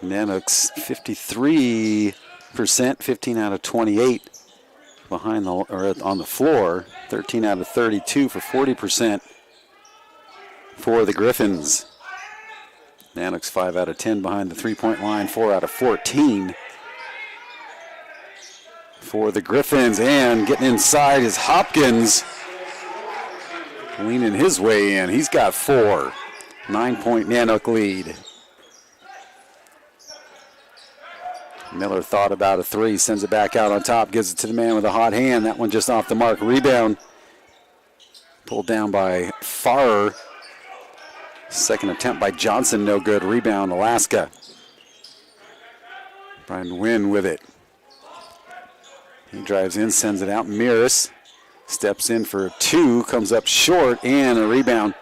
Nanooks 53%, 15 out of 28 behind the or on the floor, 13 out of 32 for 40% for the Griffins. Nanooks 5 out of 10 behind the three-point line, 4 out of 14 for the Griffins, and getting inside is Hopkins, leaning his way in. He's got 4. 9-point Nanook lead. Miller thought about a three, sends it back out on top, gives it to the man with a hot hand. That one just off the mark. Rebound pulled down by Farrer. Second attempt by Johnson, no good. Rebound, Alaska. Brian Wynn with it. He drives in, sends it out. Miras steps in for a 2, comes up short, and a rebound.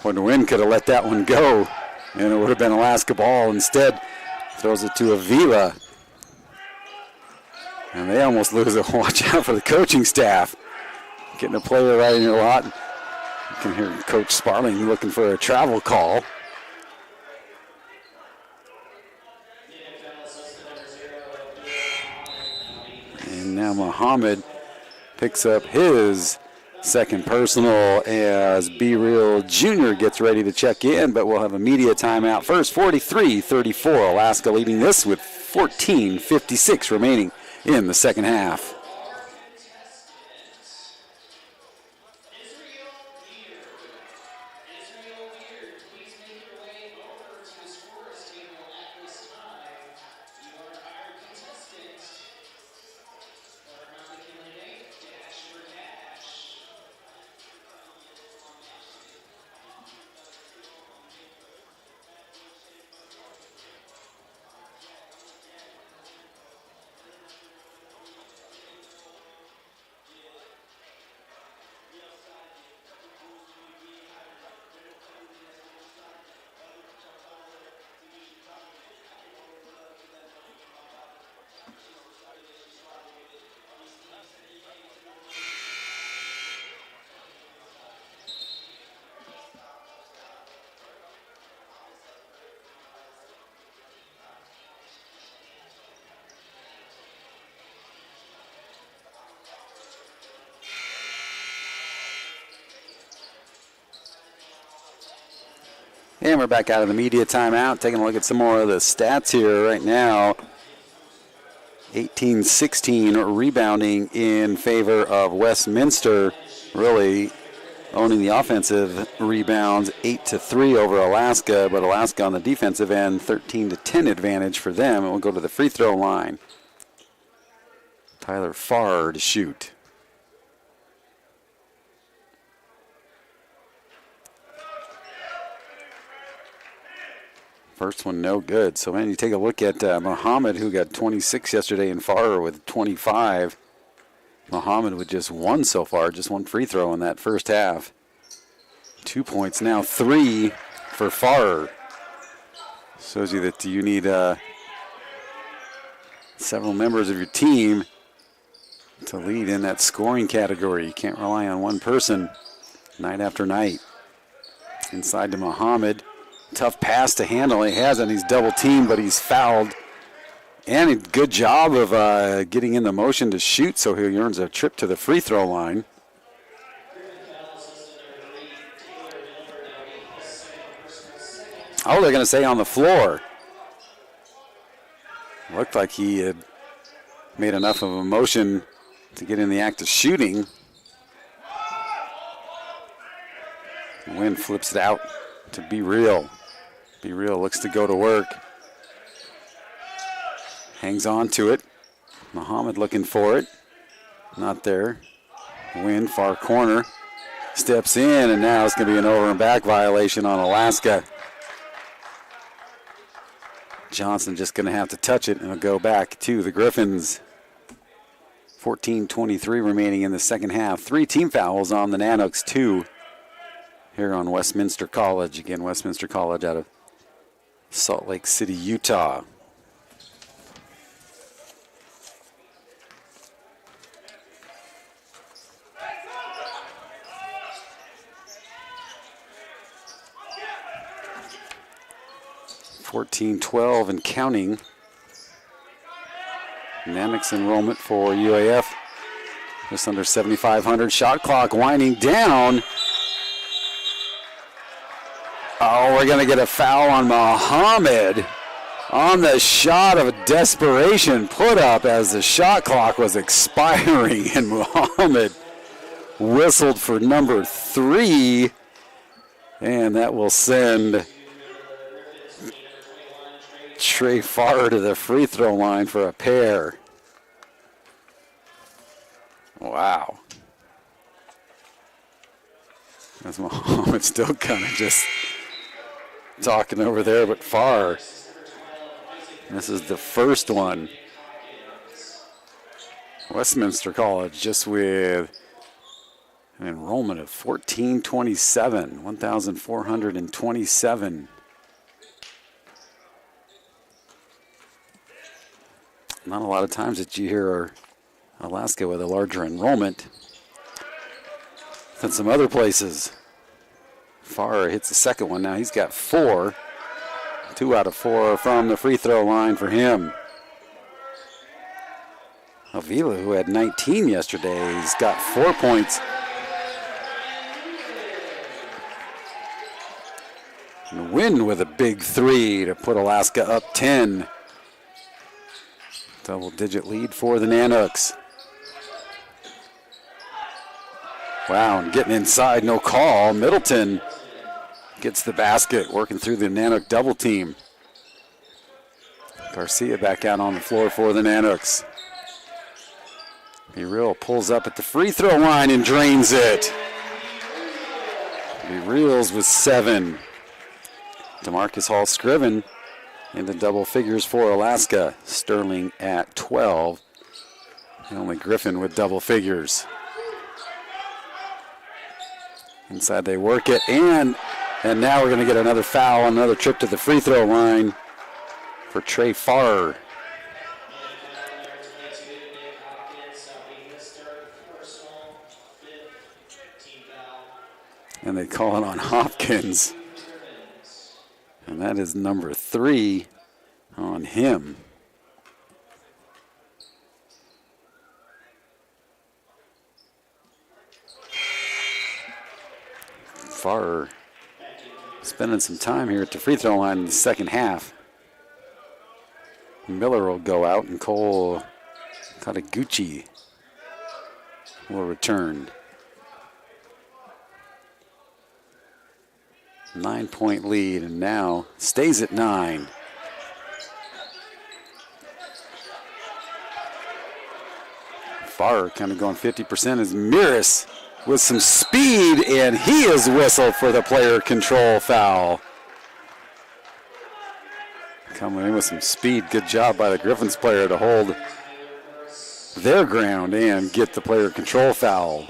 Brian Wynn could have let that one go, and it would have been Alaska ball. Instead, throws it to Avila. And they almost lose it. Watch out for the coaching staff. Getting a player right in your lot. You can hear Coach Sparling looking for a travel call. And now Muhammad picks up his second personal as B Real Jr. gets ready to check in, but we'll have a media timeout first. 43-34, Alaska leading this with 14:56 remaining in the second half. And we're back out of the media timeout, taking a look at some more of the stats here right now. 18-16 rebounding in favor of Westminster, really owning the offensive rebounds, 8-3 over Alaska, but Alaska on the defensive end, 13-10 advantage for them. And we'll go to the free throw line. Tyler Farr to shoot. First one no good. So, man, you take a look at Muhammad, who got 26 yesterday, and Farrer with 25. Muhammad with just one so far, just one free throw in that first half. 2 points now, 3 for Farrer. Shows you that you need several members of your team to lead in that scoring category. You can't rely on one person night after night. Inside to Muhammad. Tough pass to handle. He has it, and he's double teamed, but he's fouled. And a good job of getting in the motion to shoot, so he earns a trip to the free throw line. Oh, they're going to say on the floor. Looked like he had made enough of a motion to get in the act of shooting. Wynn flips it out to Be Real. Be Real looks to go to work. Hangs on to it. Muhammad looking for it. Not there. Wynn, far corner. Steps in, and now it's going to be an over and back violation on Alaska. Johnson just going to have to touch it, and it'll go back to the Griffins. 14:23 remaining in the second half. 3 team fouls on the Nanooks, 2 here on Westminster College. Again, Westminster College out of Salt Lake City, Utah. (14-12) and counting. Nanooks enrollment for UAF. Just under 7,500. Shot clock winding down. Oh, we're going to get a foul on Muhammad on the shot of desperation put up as the shot clock was expiring, and Muhammad whistled for number 3, and that will send Trey Farrer to the free throw line for a pair. Wow. That's Muhammad still kind of just talking over there, but Farrer. This is the first one. Westminster College just with an enrollment of 1,427, 1,427. Not a lot of times that you hear Alaska with a larger enrollment than some other places. Farrer hits the second one now. He's got 4. 2 out of 4 from the free throw line for him. Avila, who had 19 yesterday, he's got 4 points. And Wynn with a big 3 to put Alaska up 10. Double-digit lead for the Nanooks. Wow, and getting inside, no call. Middleton gets the basket, working through the Nanook double team. Garcia back out on the floor for the Nanooks. Be Real pulls up at the free throw line and drains it. Be Reals with 7. DeMarcus Hall-Scriven into double figures for Alaska. Sterling at 12. And only Griffin with double figures. Inside they work it, and now we're going to get another foul, another trip to the free throw line for Trey Farrer. And they call it on Hopkins. And that is number 3 on him. Farrer spending some time here at the free throw line in the second half. Miller will go out, and Cole Kataguchi will return. 9-point lead, and now stays at 9. Farrer kind of going 50% as Miris with some speed, and he is whistled for the player control foul. Coming in with some speed. Good job by the Griffins player to hold their ground and get the player control foul.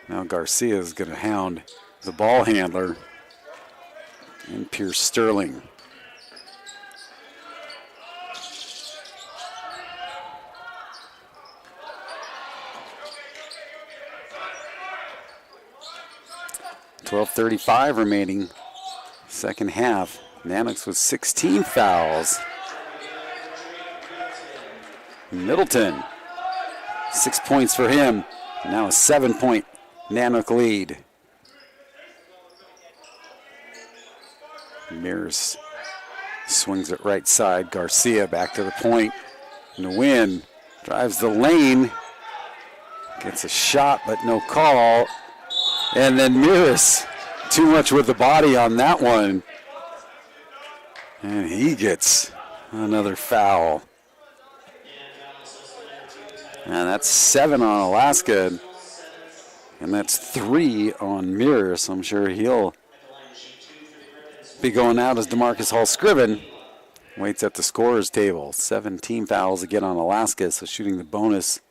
Now Garcia is going to hound the ball handler and Pierce Sterling. .12:35 remaining. Second half. Nanooks with 16 fouls. Middleton, 6 points for him. Now a 7-point Nanook lead. Mears swings it right side. Garcia back to the point. Nguyen drives the lane. Gets a shot, but no call. And then Mears, too much with the body on that one. And he gets another foul. And that's 7 on Alaska. And that's 3 on Mears. So I'm sure he'll be going out as DeMarcus Hall-Scriven waits at the scorer's table. 17 fouls again on Alaska, so shooting the bonus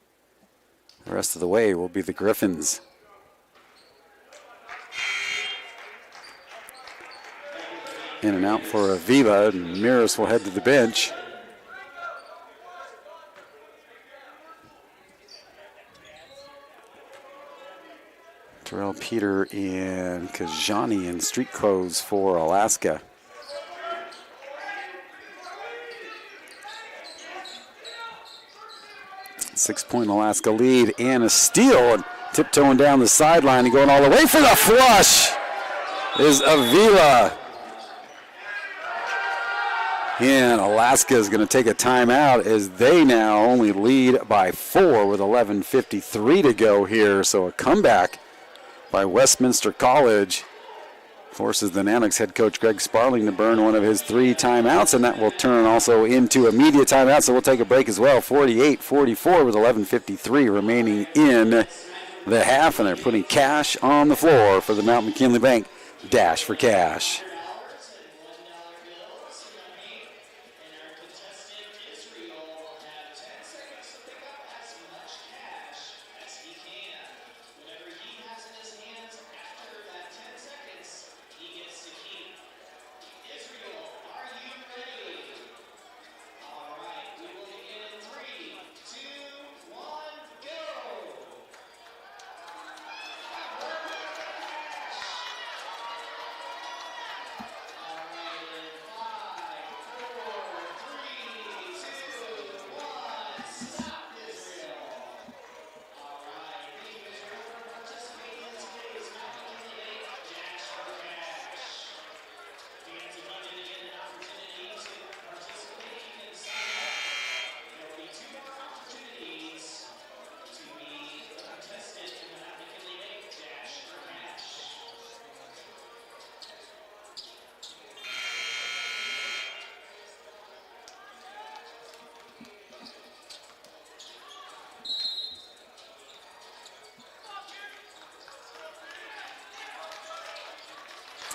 the rest of the way will be the Griffins. In and out for Aviva, and Mears will head to the bench. Terrell Peter and Kajani in street clothes for Alaska. Six-point Alaska lead and a steal. And tiptoeing down the sideline and going all the way for the flush is Avila. And Alaska is going to take a timeout as they now only lead by 4 with 11:53 to go here. So a comeback by Westminster College forces the Nanooks head coach Greg Sparling to burn one of his 3 timeouts, and that will turn also into a media timeout, so we'll take a break as well. 48-44 with 11:53 remaining in the half, and they're putting cash on the floor for the Mount McKinley Bank Dash for Cash.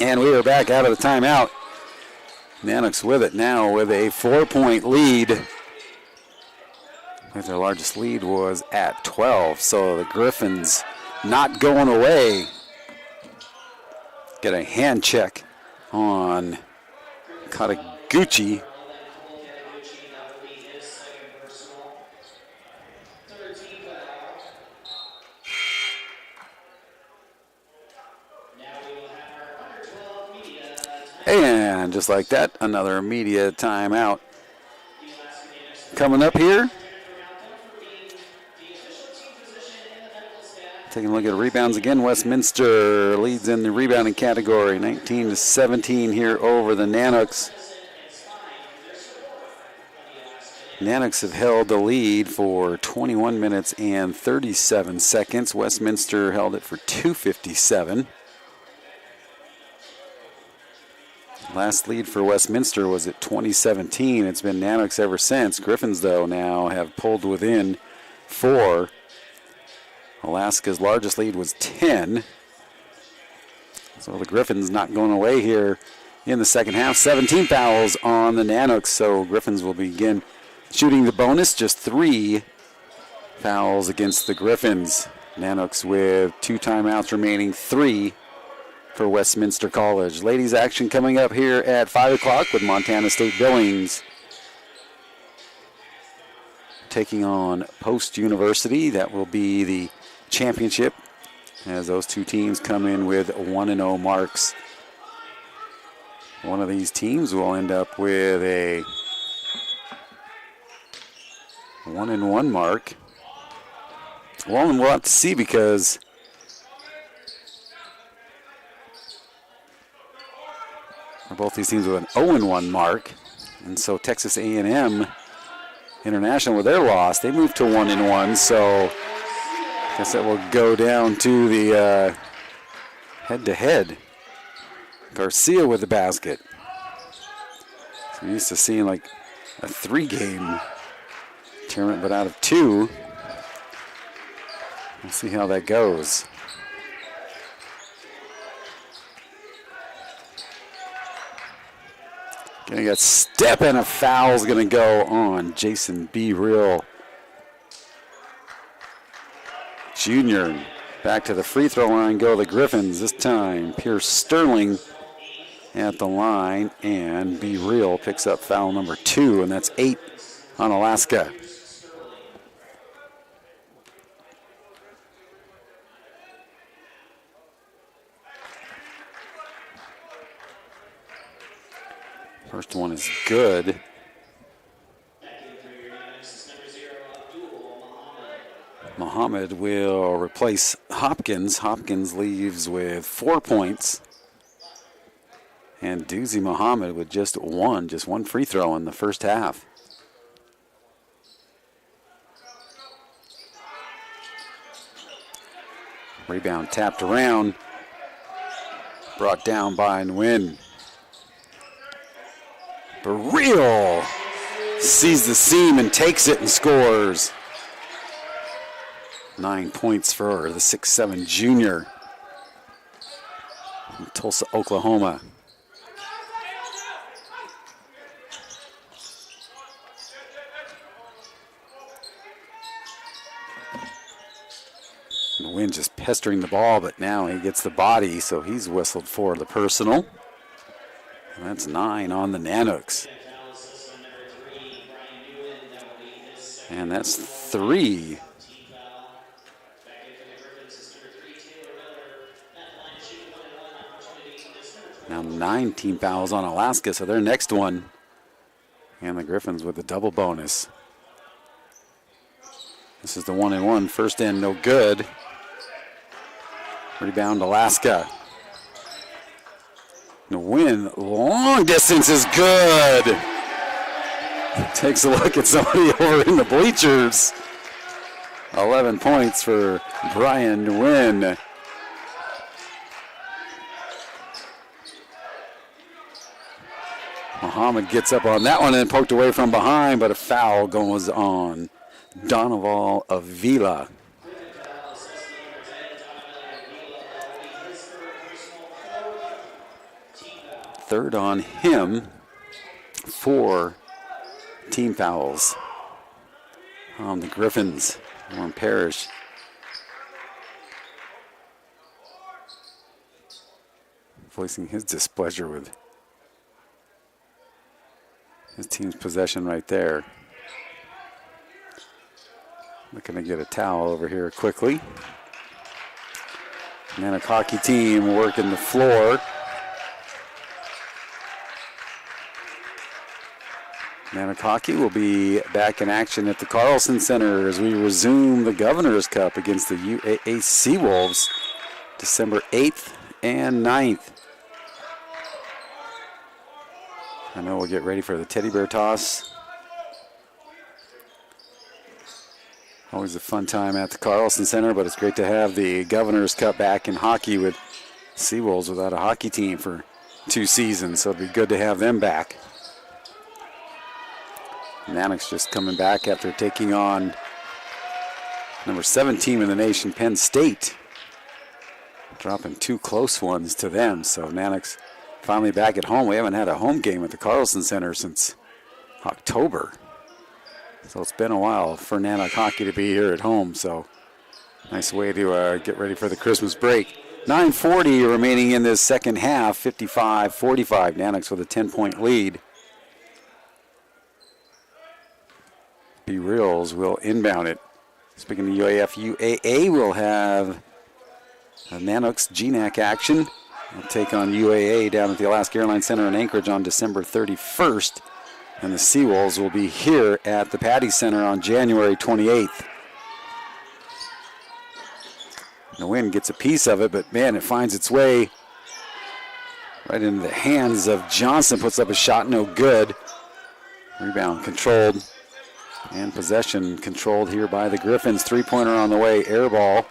And we are back out of the timeout. Nanooks with it now with a 4-point lead. Their largest lead was at 12, so the Griffins not going away. Get a hand check on Kataguchi. And just like that, another media timeout. Coming up here, taking a look at rebounds again. Westminster leads in the rebounding category, 19-17 here over the Nanooks. Nanooks have held the lead for 21 minutes and 37 seconds. Westminster held it for 2:57. Last lead for Westminster was at 2017. It's been Nanooks ever since. Griffins, though, now have pulled within 4. Alaska's largest lead was 10. So the Griffins not going away here in the second half. 17 fouls on the Nanooks, so Griffins will begin shooting the bonus. Just 3 fouls against the Griffins. Nanooks with 2 timeouts remaining, 3 for Westminster College. Ladies action coming up here at 5 o'clock with Montana State Billings taking on Post University. That will be the championship as those two teams come in with 1-0 marks. One of these teams will end up with a 1-1 mark. Well, and we'll have to see because both these teams with an 0-1 mark. And so Texas A&M International with their loss, they moved to 1-1. So I guess that will go down to the head-to-head. Garcia with the basket. So we're used to seeing like a 3-game tournament, but out of 2. We'll see how that goes. Gonna get step and a foul's gonna go on Jason B. Real Jr. Back to the free throw line go the Griffins. This time Pierce Sterling at the line, and B. Real picks up foul number 2, and that's 8 on Alaska. First one is good. Muhammad will replace Hopkins. Hopkins leaves with 4 points. And Doozy Muhammad with just one free throw in the first half. Rebound tapped around. Brought down by Nguyen. But Real sees the seam and takes it and scores. 9 points for the 6'7" junior from Tulsa, Oklahoma. Nguyen just pestering the ball, but now he gets the body, so he's whistled for the personal. That's 9 on the Nanooks. And that's 3. Now 9 team fouls on Alaska, so their next one. And the Griffins with the double bonus. This is the 1-1. First in, no good. Rebound Alaska. The win, long distance is good. Takes a look at somebody over in the bleachers. 11 points for Brian Nguyen. Muhammad gets up on that one and poked away from behind, but a foul goes on Donovan Avila. Third on him, 4 team fouls on the Griffins. Warren Parrish voicing his displeasure with his team's possession right there. Looking to get a towel over here quickly. Nanook hockey team working the floor. Nanook hockey will be back in action at the Carlson Center as we resume the Governor's Cup against the UAA Seawolves December 8th and 9th. I know we'll get ready for the teddy bear toss. Always a fun time at the Carlson Center, but it's great to have the Governor's Cup back in hockey with Seawolves without a hockey team for 2 seasons, so it'd be good to have them back. Nanooks just coming back after taking on number 7 team in the nation, Penn State. Dropping 2 close ones to them, so Nanooks finally back at home. We haven't had a home game at the Carlson Center since October. So it's been a while for Nanook hockey to be here at home. So nice way to get ready for the Christmas break. 9:40 remaining in this second half, 55-45. Nanooks with a 10-point lead. B Reels will inbound it. Speaking of UAF, UAA will have Nanooks GNAC action. They'll take on UAA down at the Alaska Airlines Center in Anchorage on December 31st. And the Seawolves will be here at the Patty Center on January 28th. The wind gets a piece of it, but man, it finds its way right into the hands of Johnson. Puts up a shot, no good. Rebound controlled. And possession controlled here by the Griffins. Three-pointer on the way, air ball.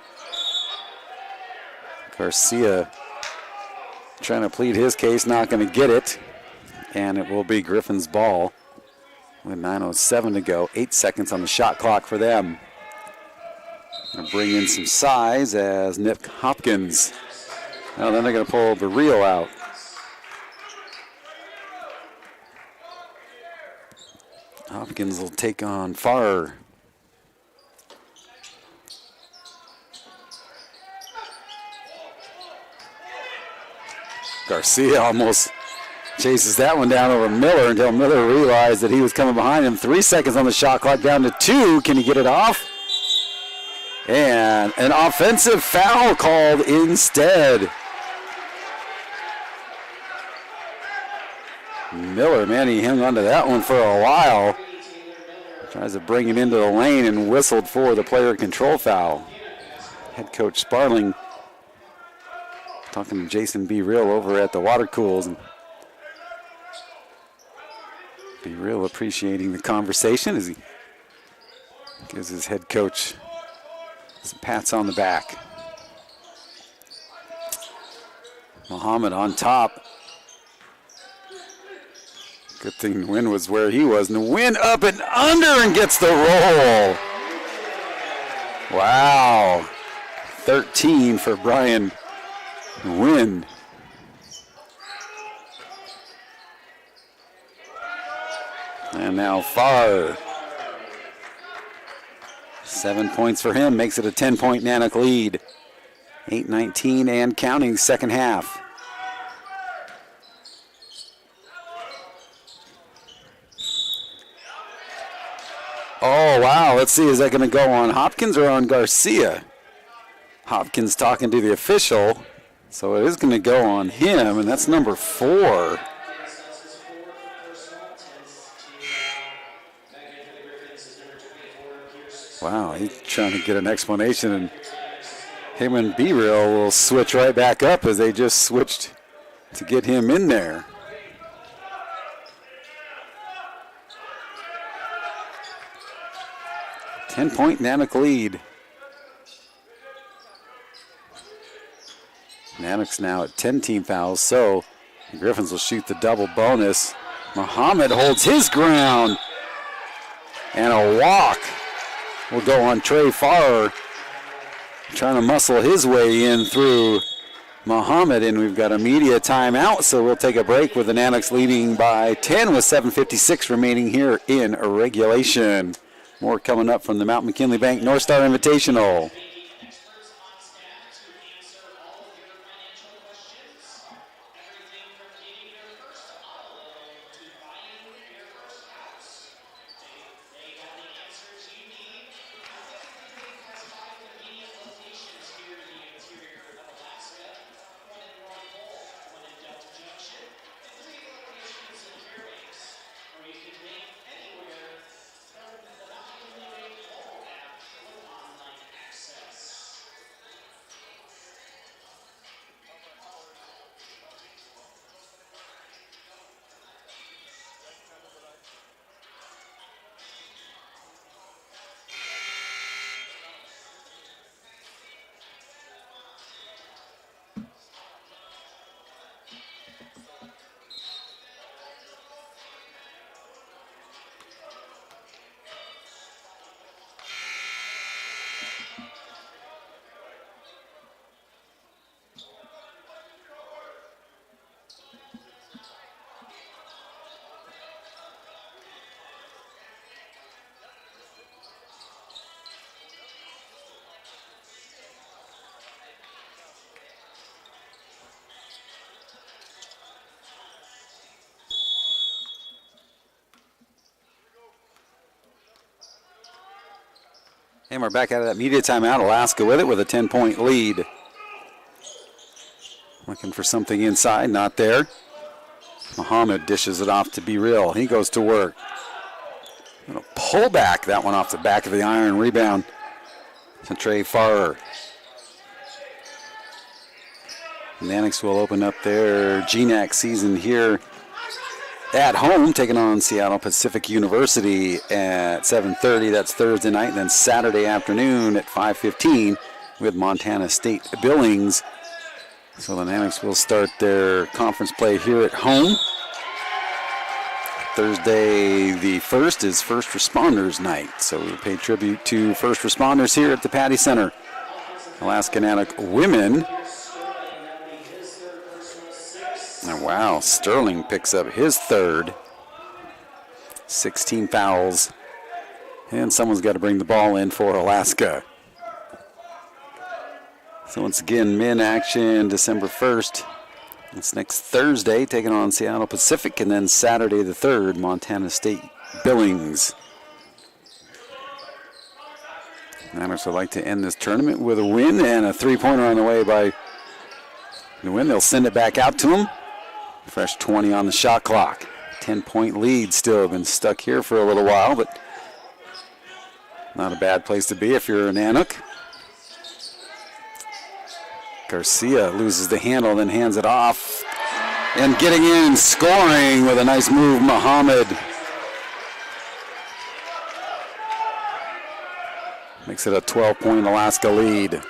Garcia trying to plead his case, not going to get it. And it will be Griffin's ball with 9:07 to go. 8 seconds on the shot clock for them. Going to bring in some size as Nick Hopkins. Now then they're going to pull Barrio out. Hopkins will take on Farr. Garcia almost chases that one down over Miller until Miller realized that he was coming behind him. 3 seconds on the shot clock, down to 2. Can he get it off? And an offensive foul called instead. Miller, man, he hung on to that one for a while. Tries to bring it into the lane and whistled for the player control foul. Head coach Sparling talking to Jason B. Real over at the water cools. And B. Real appreciating the conversation as he gives his head coach some pats on the back. Muhammad on top. Good thing the wind was where he was. And the wind up and under and gets the roll. Wow. 13 for Brian Wynn. And now Farr. 7 points for him. Makes it a 10-point Nanook lead. 8:19 and counting second half. Oh, wow. Let's see. Is that going to go on Hopkins or on Garcia? Hopkins talking to the official. So it is going to go on him, and that's number 4. Wow, he's trying to get an explanation, and him and B-Real will switch right back up as they just switched to get him in there. Ten-point Nanook lead. Nanook's now at 10 team fouls, so the Griffins will shoot the double bonus. Muhammad holds his ground, and a walk will go on Trey Farr, trying to muscle his way in through Muhammad, and we've got a media timeout, so we'll take a break with the Nanooks leading by 10 with 7:56 remaining here in regulation. More coming up from the Mount McKinley Bank North Star Invitational. And we're back out of that media timeout. Alaska with it with a 10-point lead. Looking for something inside, not there. Muhammad dishes it off to Be Real. He goes to work. Gonna pull back that one off the back of the iron. Rebound to Trey Farrer. Nanooks will open up their GNAC season here at home, taking on Seattle Pacific University at 7:30. That's Thursday night. And then Saturday afternoon at 5:15 with Montana State Billings. So the Nanooks will start their conference play here at home. Thursday the 1st is First Responders Night. So we pay tribute to first responders here at the Patty Center. Alaska Nanook women. And wow, Sterling picks up his third. 16 fouls. And someone's got to bring the ball in for Alaska. So once again, men action December 1st. It's next Thursday, taking on Seattle Pacific, and then Saturday the 3rd, Montana State Billings. Nanooks would like to end this tournament with a win and a three-pointer on the way by the win. They'll send it back out to them. Fresh 20 on the shot clock. 10-point lead still. Been stuck here for a little while, but not a bad place to be if you're a Nanook. Garcia loses the handle, then hands it off. And getting in, scoring with a nice move, Muhammad. Makes it a 12-point Alaska lead.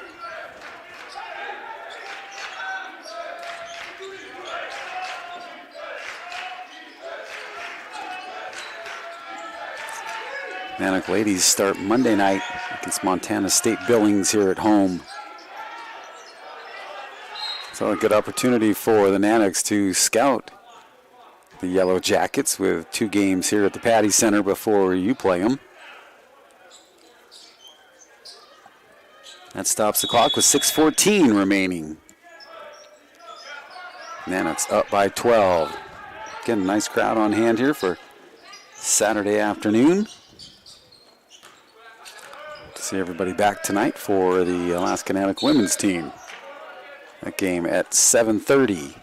Nanook ladies start Monday night against Montana State Billings here at home. So a good opportunity for the Nanooks to scout the Yellow Jackets with 2 games here at the Patty Center before you play them. That stops the clock with 6:14 remaining. Nanooks up by 12. Again, nice crowd on hand here for Saturday afternoon. To see everybody back tonight for the Alaska Nanook women's team. That game at 7:30.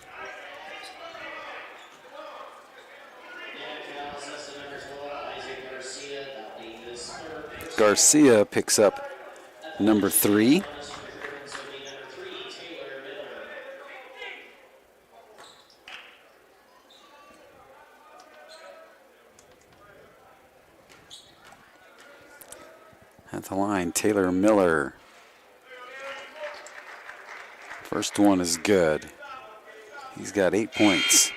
Garcia picks up number 3. At the line, Taylor Miller. First one is good. He's got 8 points.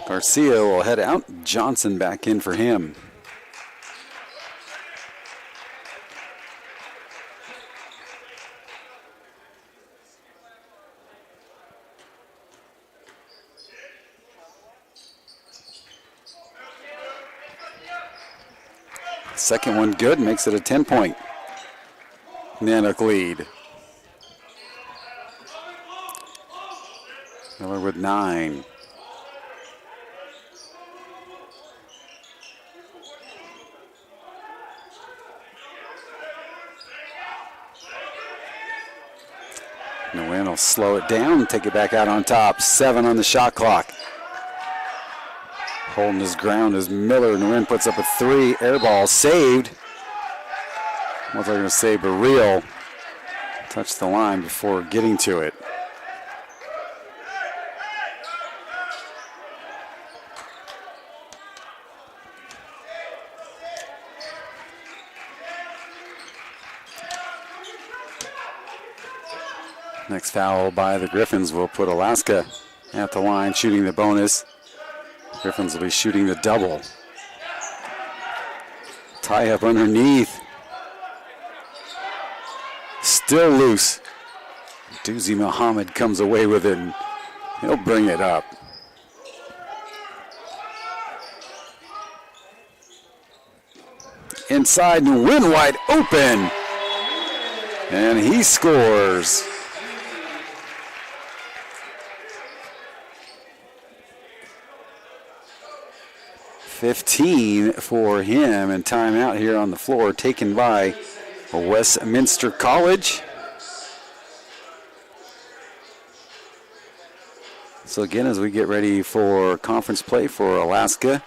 Garcia will head out. Johnson back in for him. Second one good, makes it a 10-point Nanook lead. Miller with 9. Nguyen will slow it down, take it back out on top. 7 on the shot clock. Holding his ground as Miller. Nguyen puts up a 3. Air ball saved. What they're going to say, but real. Touched the line before getting to it. Next foul by the Griffins will put Alaska at the line, shooting the bonus. Griffins will be shooting the double. Tie up underneath. Still loose. Doozy Muhammad comes away with it, and he'll bring it up. Inside, Nguyen wide open. And he scores. 15 for him, and timeout here on the floor taken by Westminster College. So again, as we get ready for conference play for Alaska,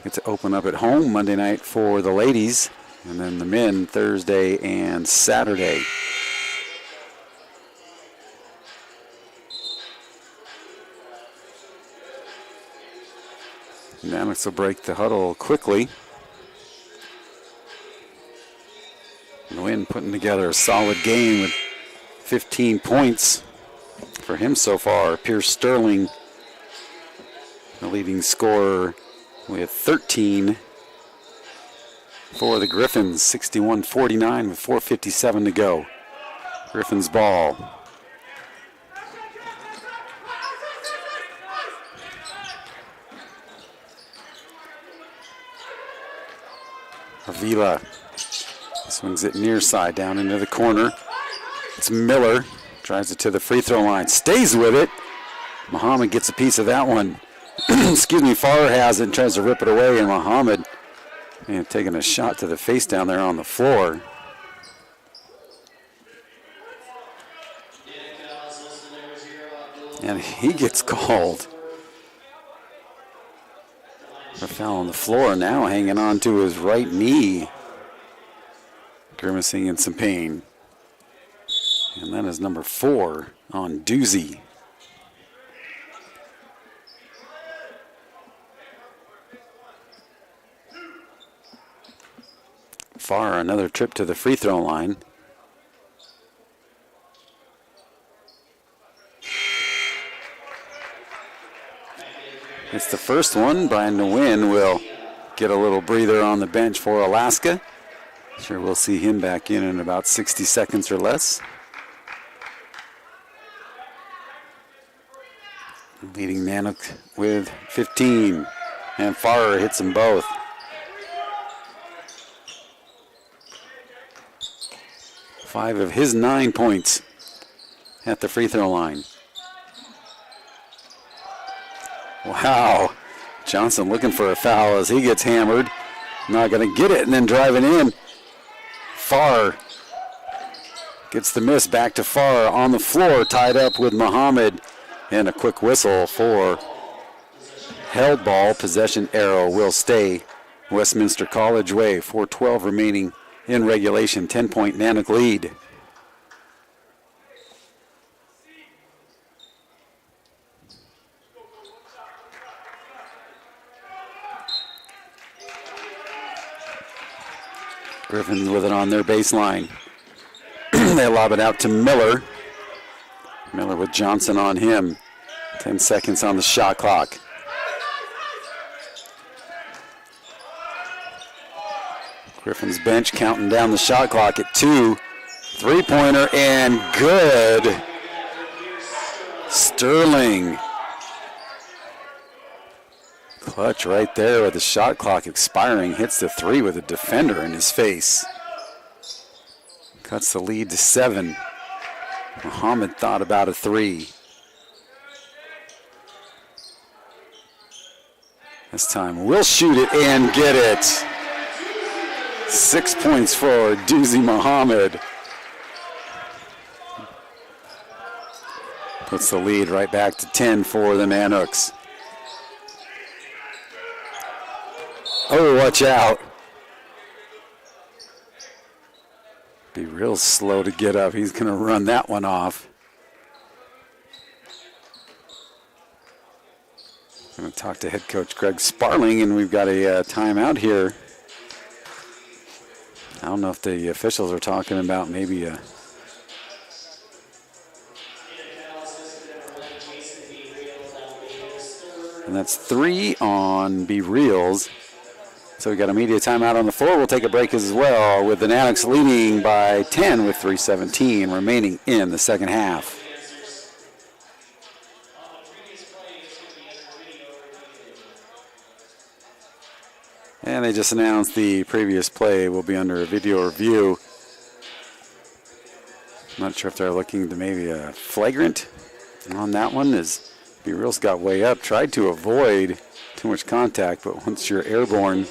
get to open up at home Monday night for the ladies, and then the men Thursday and Saturday. Nanooks will break the huddle quickly. Nguyen putting together a solid game with 15 points for him so far. Pierce Sterling, the leading scorer, with 13 for the Griffins. 61-49 with 4:57 to go. Griffins ball. Avila swings it near side down into the corner. It's Miller. Drives it to the free throw line. Stays with it. Muhammad gets a piece of that one. Excuse me, Farr has it and tries to rip it away, and Muhammad taking a shot to the face down there on the floor. And he gets called for foul on the floor, now hanging on to his right knee, grimacing in some pain. And that is number 4 on Doozy. Farr, another trip to the free throw line. It's the first one. Brian Nguyen will get a little breather on the bench for Alaska. Sure, we'll see him back in about 60 seconds or less. Leading Nanook with 15. And Farr hits them both. Five of his 9 points at the free throw line. Wow. Johnson looking for a foul as he gets hammered. Not going to get it, and then driving in. Farr gets the miss. Back to Farr on the floor, tied up with Muhammad. And a quick whistle for held ball. Possession arrow will stay Westminster College way. 4:12 remaining in regulation. 10-point Nanook lead. Griffins with it on their baseline. They lob it out to Miller. Miller with Johnson on him. 10 seconds on the shot clock. Griffin's bench counting down the shot clock at 2. Three-pointer and good. Sterling. Clutch right there with the shot clock expiring. Hits the 3 with a defender in his face. Cuts the lead to 7. Muhammad thought about a 3. This time we'll shoot it and get it. 6 points for Doozy Muhammad. Puts the lead right back to 10 for the Nanooks. Oh, watch out. Be real slow to get up. He's going to run that one off. I'm going to talk to head coach Greg Sparling, and we've got a timeout here. I don't know if the officials are talking about maybe a... And that's 3 on Be Reals. So we got a media timeout on the floor. We'll take a break as well, with the Nanooks leading by 10 with 3:17 remaining in the second half. And they just announced the previous play will be under a video review. I'm not sure if they're looking to maybe a flagrant on that one, as B. Reels got way up, tried to avoid too much contact, but once you're airborne,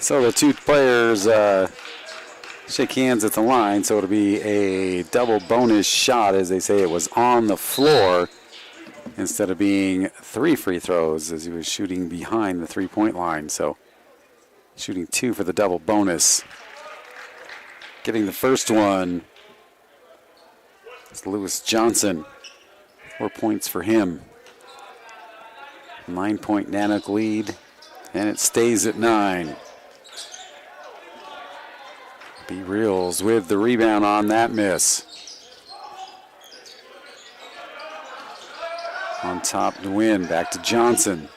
so the two players shake hands at the line, so it'll be a double bonus shot. As they say, it was on the floor instead of being 3 free throws, as he was shooting behind the three-point line. So shooting 2 for the double bonus. Getting the first one is Lewis Johnson. 4 points for him. 9-point Nanook lead, and it stays at 9. B. Reels with the rebound on that miss. On top to win. Back to Johnson.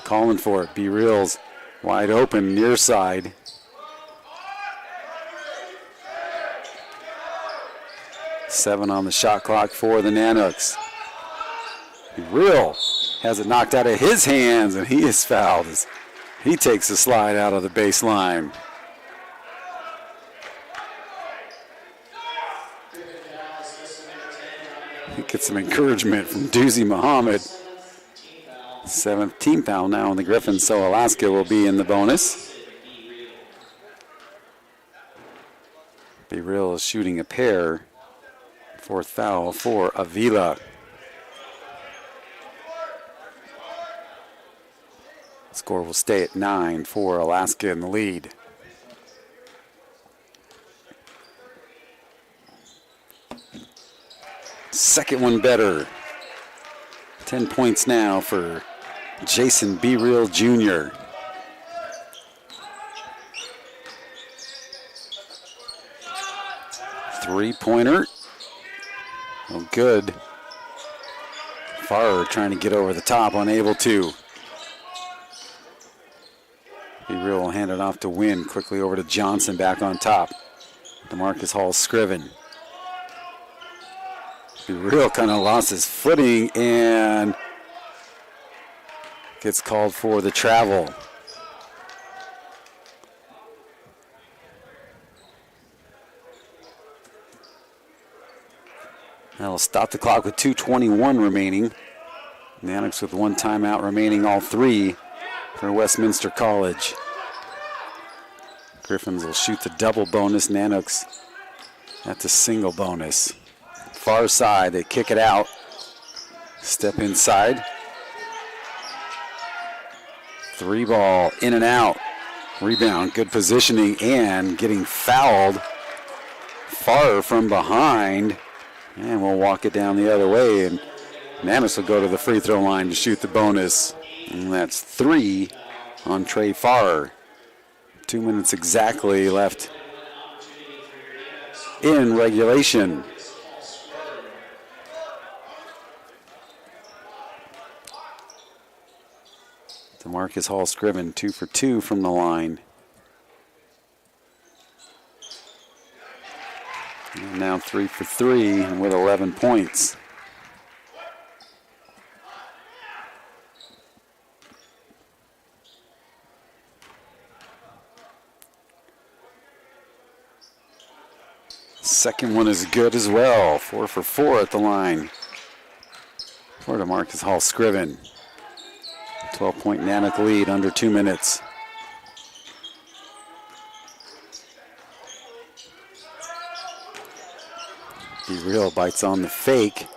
Calling for it. B. Reels wide open near side. Seven on the shot clock for the Nanooks. B. Reel has it knocked out of his hands, and he is fouled as he takes a slide out of the baseline. Get some encouragement from Doozy Muhammad. 7th team foul now on the Griffins, so Alaska will be in the bonus. B. Reel is shooting a pair. 4th foul for Avila. Score will stay at 9 for Alaska in the lead. Second one better. 10 points now for Jason B. Reel Jr. Three-pointer. Oh, good. Farrer trying to get over the top, unable to. B. Reel will hand it off to Wynn. Quickly over to Johnson, back on top. DeMarcus Hall Scriven. B. Reel kind of lost his footing and gets called for the travel. That'll stop the clock with 2:21 remaining. Nanooks with 1 timeout remaining, all 3 for Westminster College. Griffins will shoot the double bonus. Nanooks at the single bonus. Far side, they kick it out. Step inside. 3 ball, in and out. Rebound, good positioning, and getting fouled. Far from behind. And we'll walk it down the other way, and Nanooks will go to the free throw line to shoot the bonus. And that's 3 on Trey Farrer. 2 minutes exactly left in regulation. DeMarcus Hall Scriven, 2 for 2 from the line. And now 3 for 3 with 11 points. Second one is good as well. 4 for 4 at the line for DeMarcus Hall Scriven. 12-point Nanook lead under 2 minutes. Be Real bites on the fake.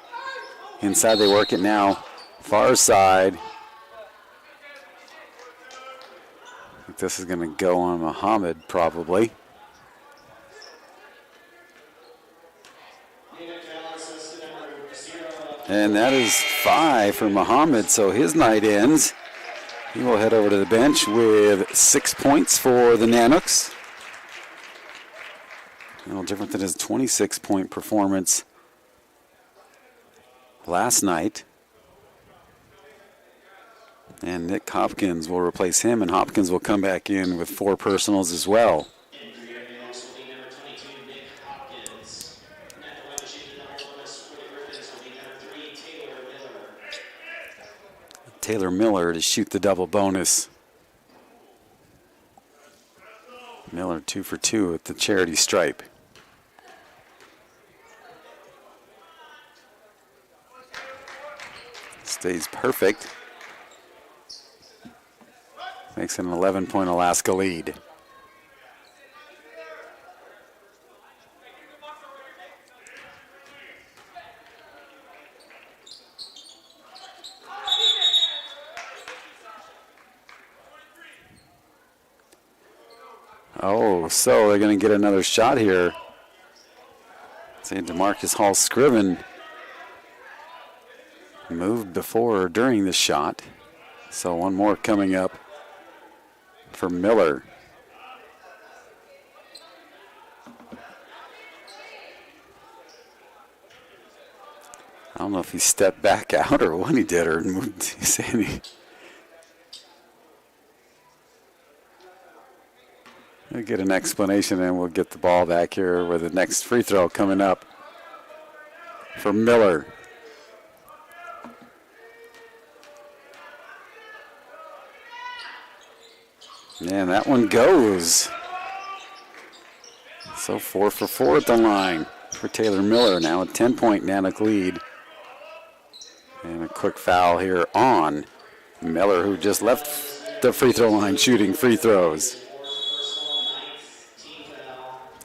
Inside they work it now. Far side. I think this is going to go on Muhammad probably. And that is 5 for Muhammad, so his night ends. He will head over to the bench with 6 points for the Nanooks. A little different than his 26-point performance last night. And Nick Hopkins will replace him, and Hopkins will come back in with 4 personals as well. Taylor Miller to shoot the double bonus. Miller 2 for 2 at the charity stripe. Stays perfect. Makes it an 11-point Alaska lead. Oh, so they're going to get another shot here. See, DeMarcus Hall-Scriven moved before or during the shot. So one more coming up for Miller. I don't know if he stepped back out or what he did or moved. Sandy. We'll get an explanation and we'll get the ball back here with the next free throw coming up for Miller. And that one goes. So 4 for 4 at the line for Taylor Miller. Now a 10-point Nanook lead. And a quick foul here on Miller, who just left the free throw line shooting free throws.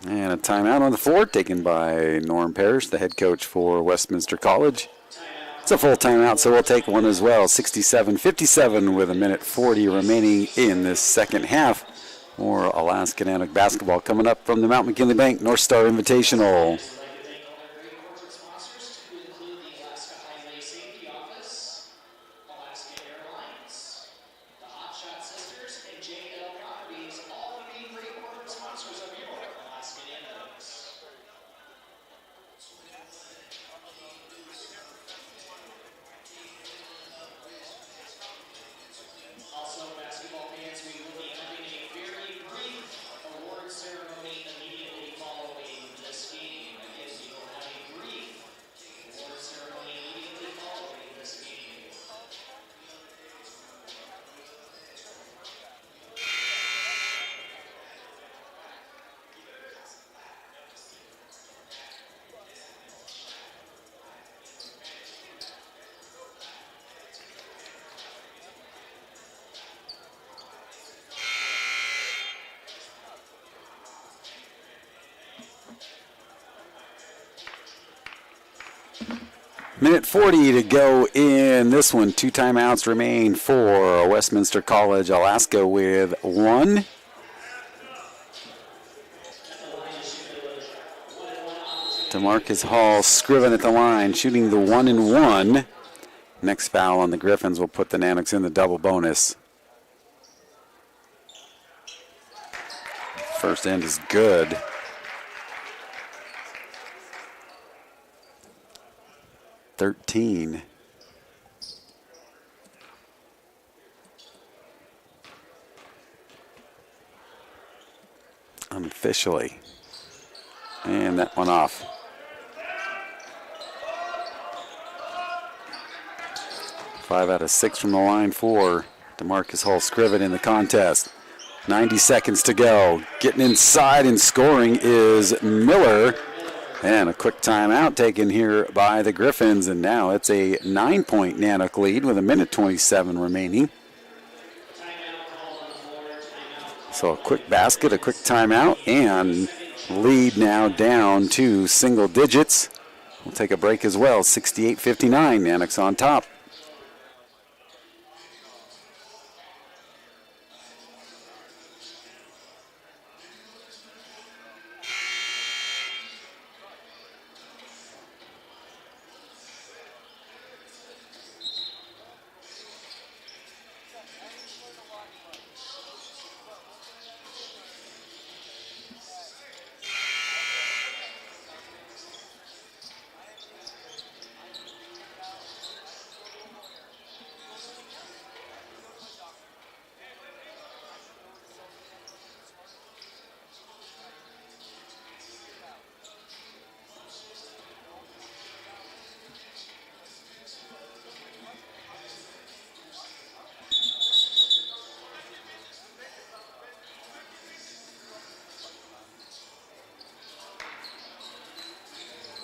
And a timeout on the floor taken by Norm Parrish, the head coach for Westminster College. It's a full timeout, so we'll take one as well. 67-57 with 1:40 remaining in this second half. More Alaska Nanook basketball coming up from the Mount McKinley Bank North Star Invitational. Minute 40 to go in this one. 2 timeouts remain for Westminster College. Alaska with 1. DeMarcus Hall-Scriven at the line, shooting the 1-and-1. Next foul on the Griffins will put the Nanooks in the double bonus. First end is good. Unofficially. And that one off. 5 out of 6 from the line for DeMarcus Hall-Scriven in the contest. 90 seconds to go. Getting inside and scoring is Miller. And a quick timeout taken here by the Griffins, and now it's a 9-point Nanook lead with 1:27 remaining. So a quick basket, a quick timeout, and lead now down to single digits. will take a break as well. 68-59, Nanooks on top.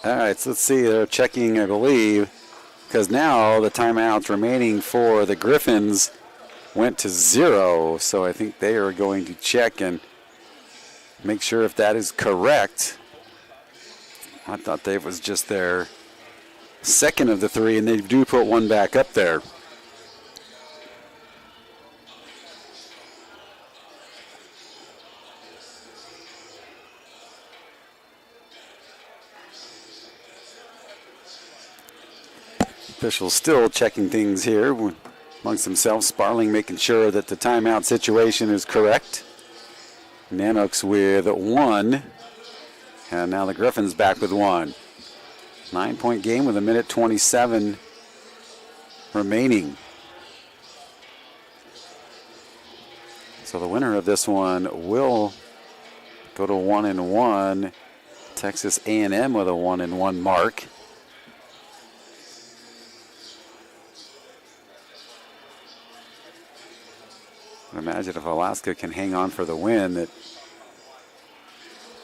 All right, so let's see. They're checking, I believe, because now the timeouts remaining for the Griffins went to 0. So I think they are going to check and make sure if that is correct. I thought that was just their second of the 3, and they do put one back up there. Officials still checking things here amongst themselves. Sparling making sure that the timeout situation is correct. Nanooks with 1. And now the Griffins back with 1. 9-point game with 1:27 remaining. So the winner of this one will go to 1-1. Texas A&M with a 1-1 mark. Imagine if Alaska can hang on for the win, that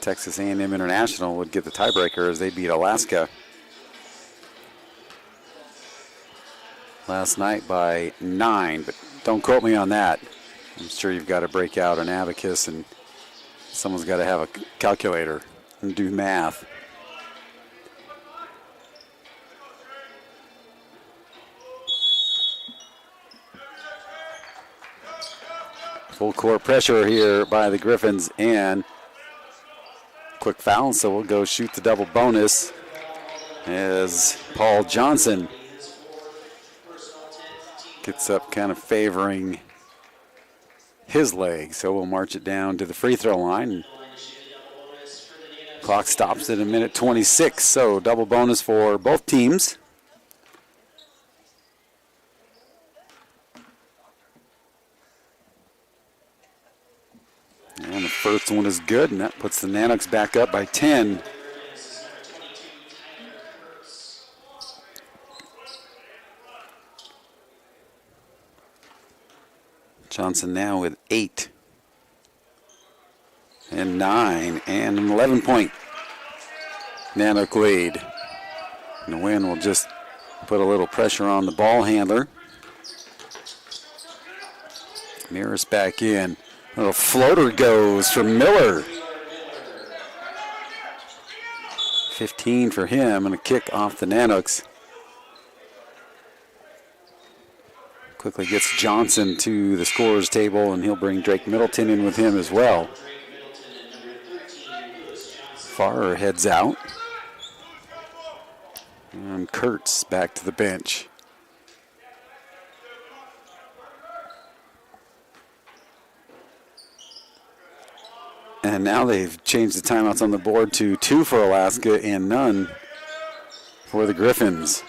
Texas A&M International would get the tiebreaker as they beat Alaska last night by 9. But don't quote me on that. I'm sure you've got to break out an abacus and someone's got to have a calculator and do math. Full court pressure here by the Griffins, and quick foul, so we'll go shoot the double bonus as Paul Johnson gets up kind of favoring his leg. So we'll march it down to the free throw line. Clock stops at 1:26, so double bonus for both teams. And the first one is good, and that puts the Nanooks back up by 10. Johnson now with 8 and 9 and an 11-point Nanook lead. And the win will just put a little pressure on the ball handler. Mirrors back in. A little floater goes for Miller. 15 for him, and a kick off the Nanooks. Quickly gets Johnson to the scorer's table, and he'll bring Drake Middleton in with him as well. Farrer heads out. And Kurtz back to the bench. And now they've changed the timeouts on the board to 2 for Alaska and none for the Griffins.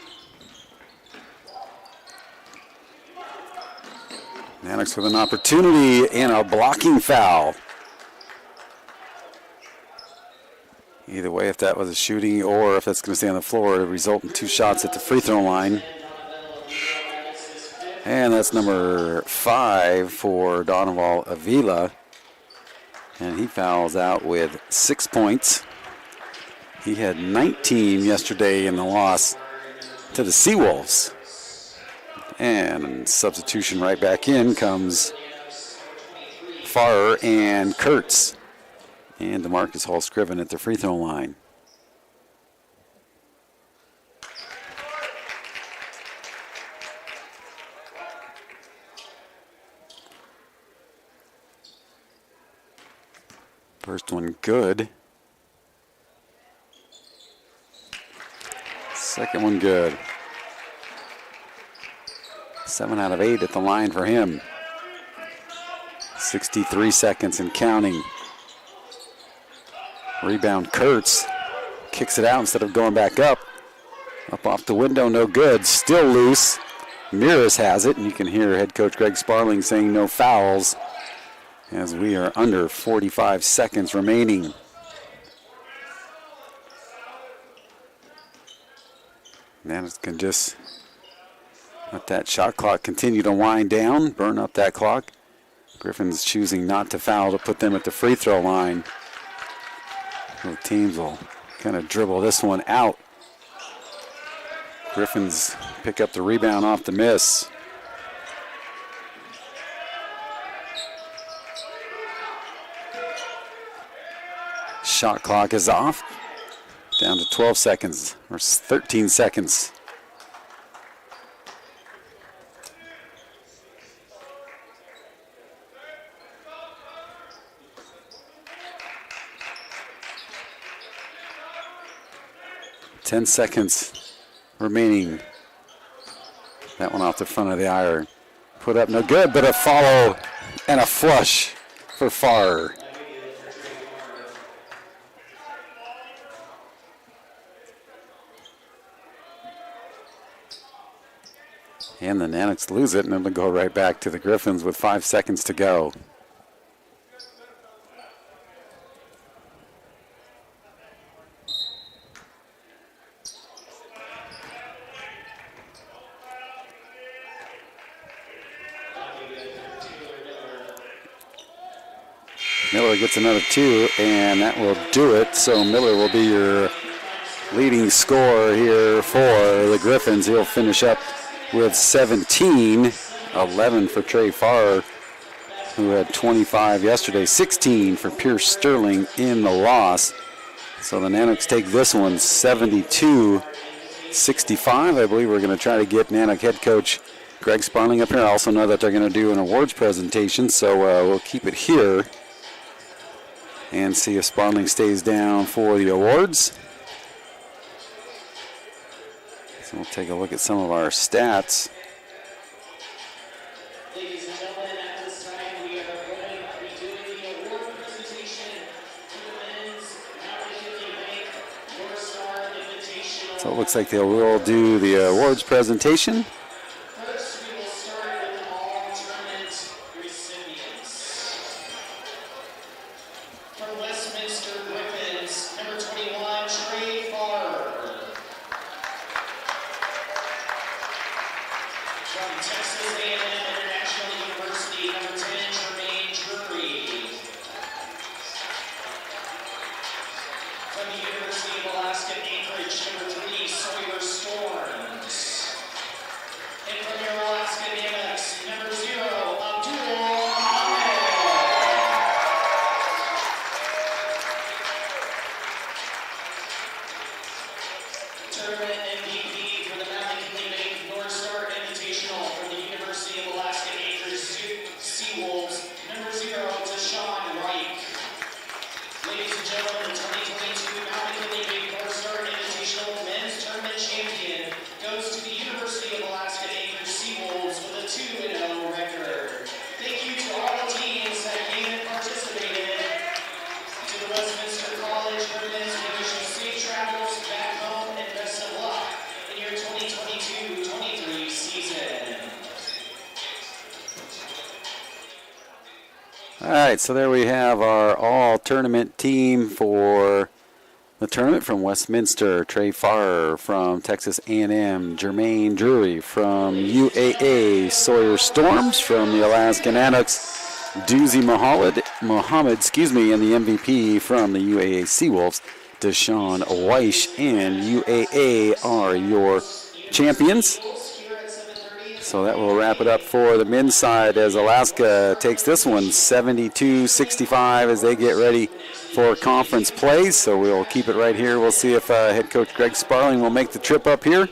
Nanooks with an opportunity and a blocking foul. Either way, if that was a shooting or if that's going to stay on the floor, it would result in 2 shots at the free throw line. And that's number 5 for Donovan Avila. And he fouls out with 6 points. He had 19 yesterday in the loss to the Seawolves. And substitution right back in comes Farrer and Kurtz. And DeMarcus Hall-Scriven at the free throw line. First one good. Second one good. 7 out of 8 at the line for him. 63 seconds and counting. Rebound Kurtz. Kicks it out instead of going back up. Up off the window, no good. Still loose. Miras has it, and you can hear head coach Greg Sparling saying no fouls as we are under 45 seconds remaining. Nanooks can just let that shot clock continue to wind down, burn up that clock. Griffin's choosing not to foul to put them at the free throw line. Both teams will kind of dribble this one out. Griffins pick up the rebound off the miss. Shot clock is off. Down to 12 seconds, or 13 seconds. Ten seconds remaining. That one off the front of the iron. Put up no good, but a follow and a flush for Farr. And the Nanooks lose it, and it'll go right back to the Griffins with 5 seconds to go. Miller gets another 2, and that will do it. So Miller will be your leading scorer here for the Griffins. He'll finish up with 17, 11 for Trey Farr, who had 25 yesterday, 16 for Pierce Sterling in the loss. So the Nanooks take this one 72-65. I believe we're going to try to get Nanook head coach Greg Sparling up here. I also know that they're going to do an awards presentation, so we'll keep it here and see if Sparling stays down for the awards. So we'll take a look at some of our stats. Ladies and gentlemen, at this time we are going to be doing the award presentation to the men's National Bank North Star Invitational. So it looks like they will do the awards presentation. First, we will start with all tournament recipients. From Westminster Griffins, number 21, Trey Farr. From Texas A&M International University, number 10, Jermaine Drury. From the University of Alaska Anchorage, number 3, Sawyer Storms. And from your Alaska Nanooks, number 0, Abdul Ahmed. Tournament MVP for the McKinley Bank North Star Invitational from the University of Alaska Anchorage Seawolves, number 0, Deshaun Reich. Ladies and gentlemen, the 2022 McKinley Bank North Star Invitational Men's Tournament Champion goes to the University of Alaska Anchorage Seawolves with a 2-0 record. Thank you to all the teams that came and participated. To the Westminster College Griffins, we wish you safe travels back home and best of luck in your 2022-23 season. All right, so there we have our all-tournament team for the tournament. From Westminster, Trey Farr. From Texas A&M, Jermaine Drury. From UAA, Sawyer Storms. From the Alaska Nanooks, Doozy Muhammad, and the MVP from the UAA Seawolves, Deshaun Weish, and UAA are your champions. So that will wrap it up for the men's side as Alaska takes this one 72-65 as they get ready for conference play. So we'll keep it right here. We'll see if head coach Greg Sparling will make the trip up here.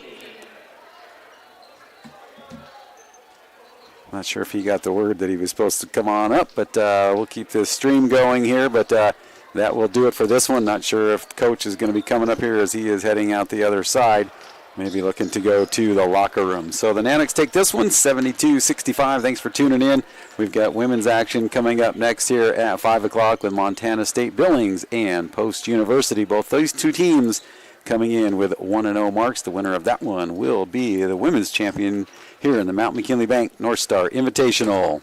Not sure if he got the word that he was supposed to come on up, but we'll keep this stream going here. But that will do it for this one. Not sure if Coach is going to be coming up here as he is heading out the other side. Maybe looking to go to the locker room. So the Nanooks take this one, 72-65. Thanks for tuning in. We've got women's action coming up next here at 5 o'clock with Montana State Billings and Post University. Both those two teams coming in with 1-0 marks. The winner of that one will be the women's champion here in the Mount McKinley Bank North Star Invitational.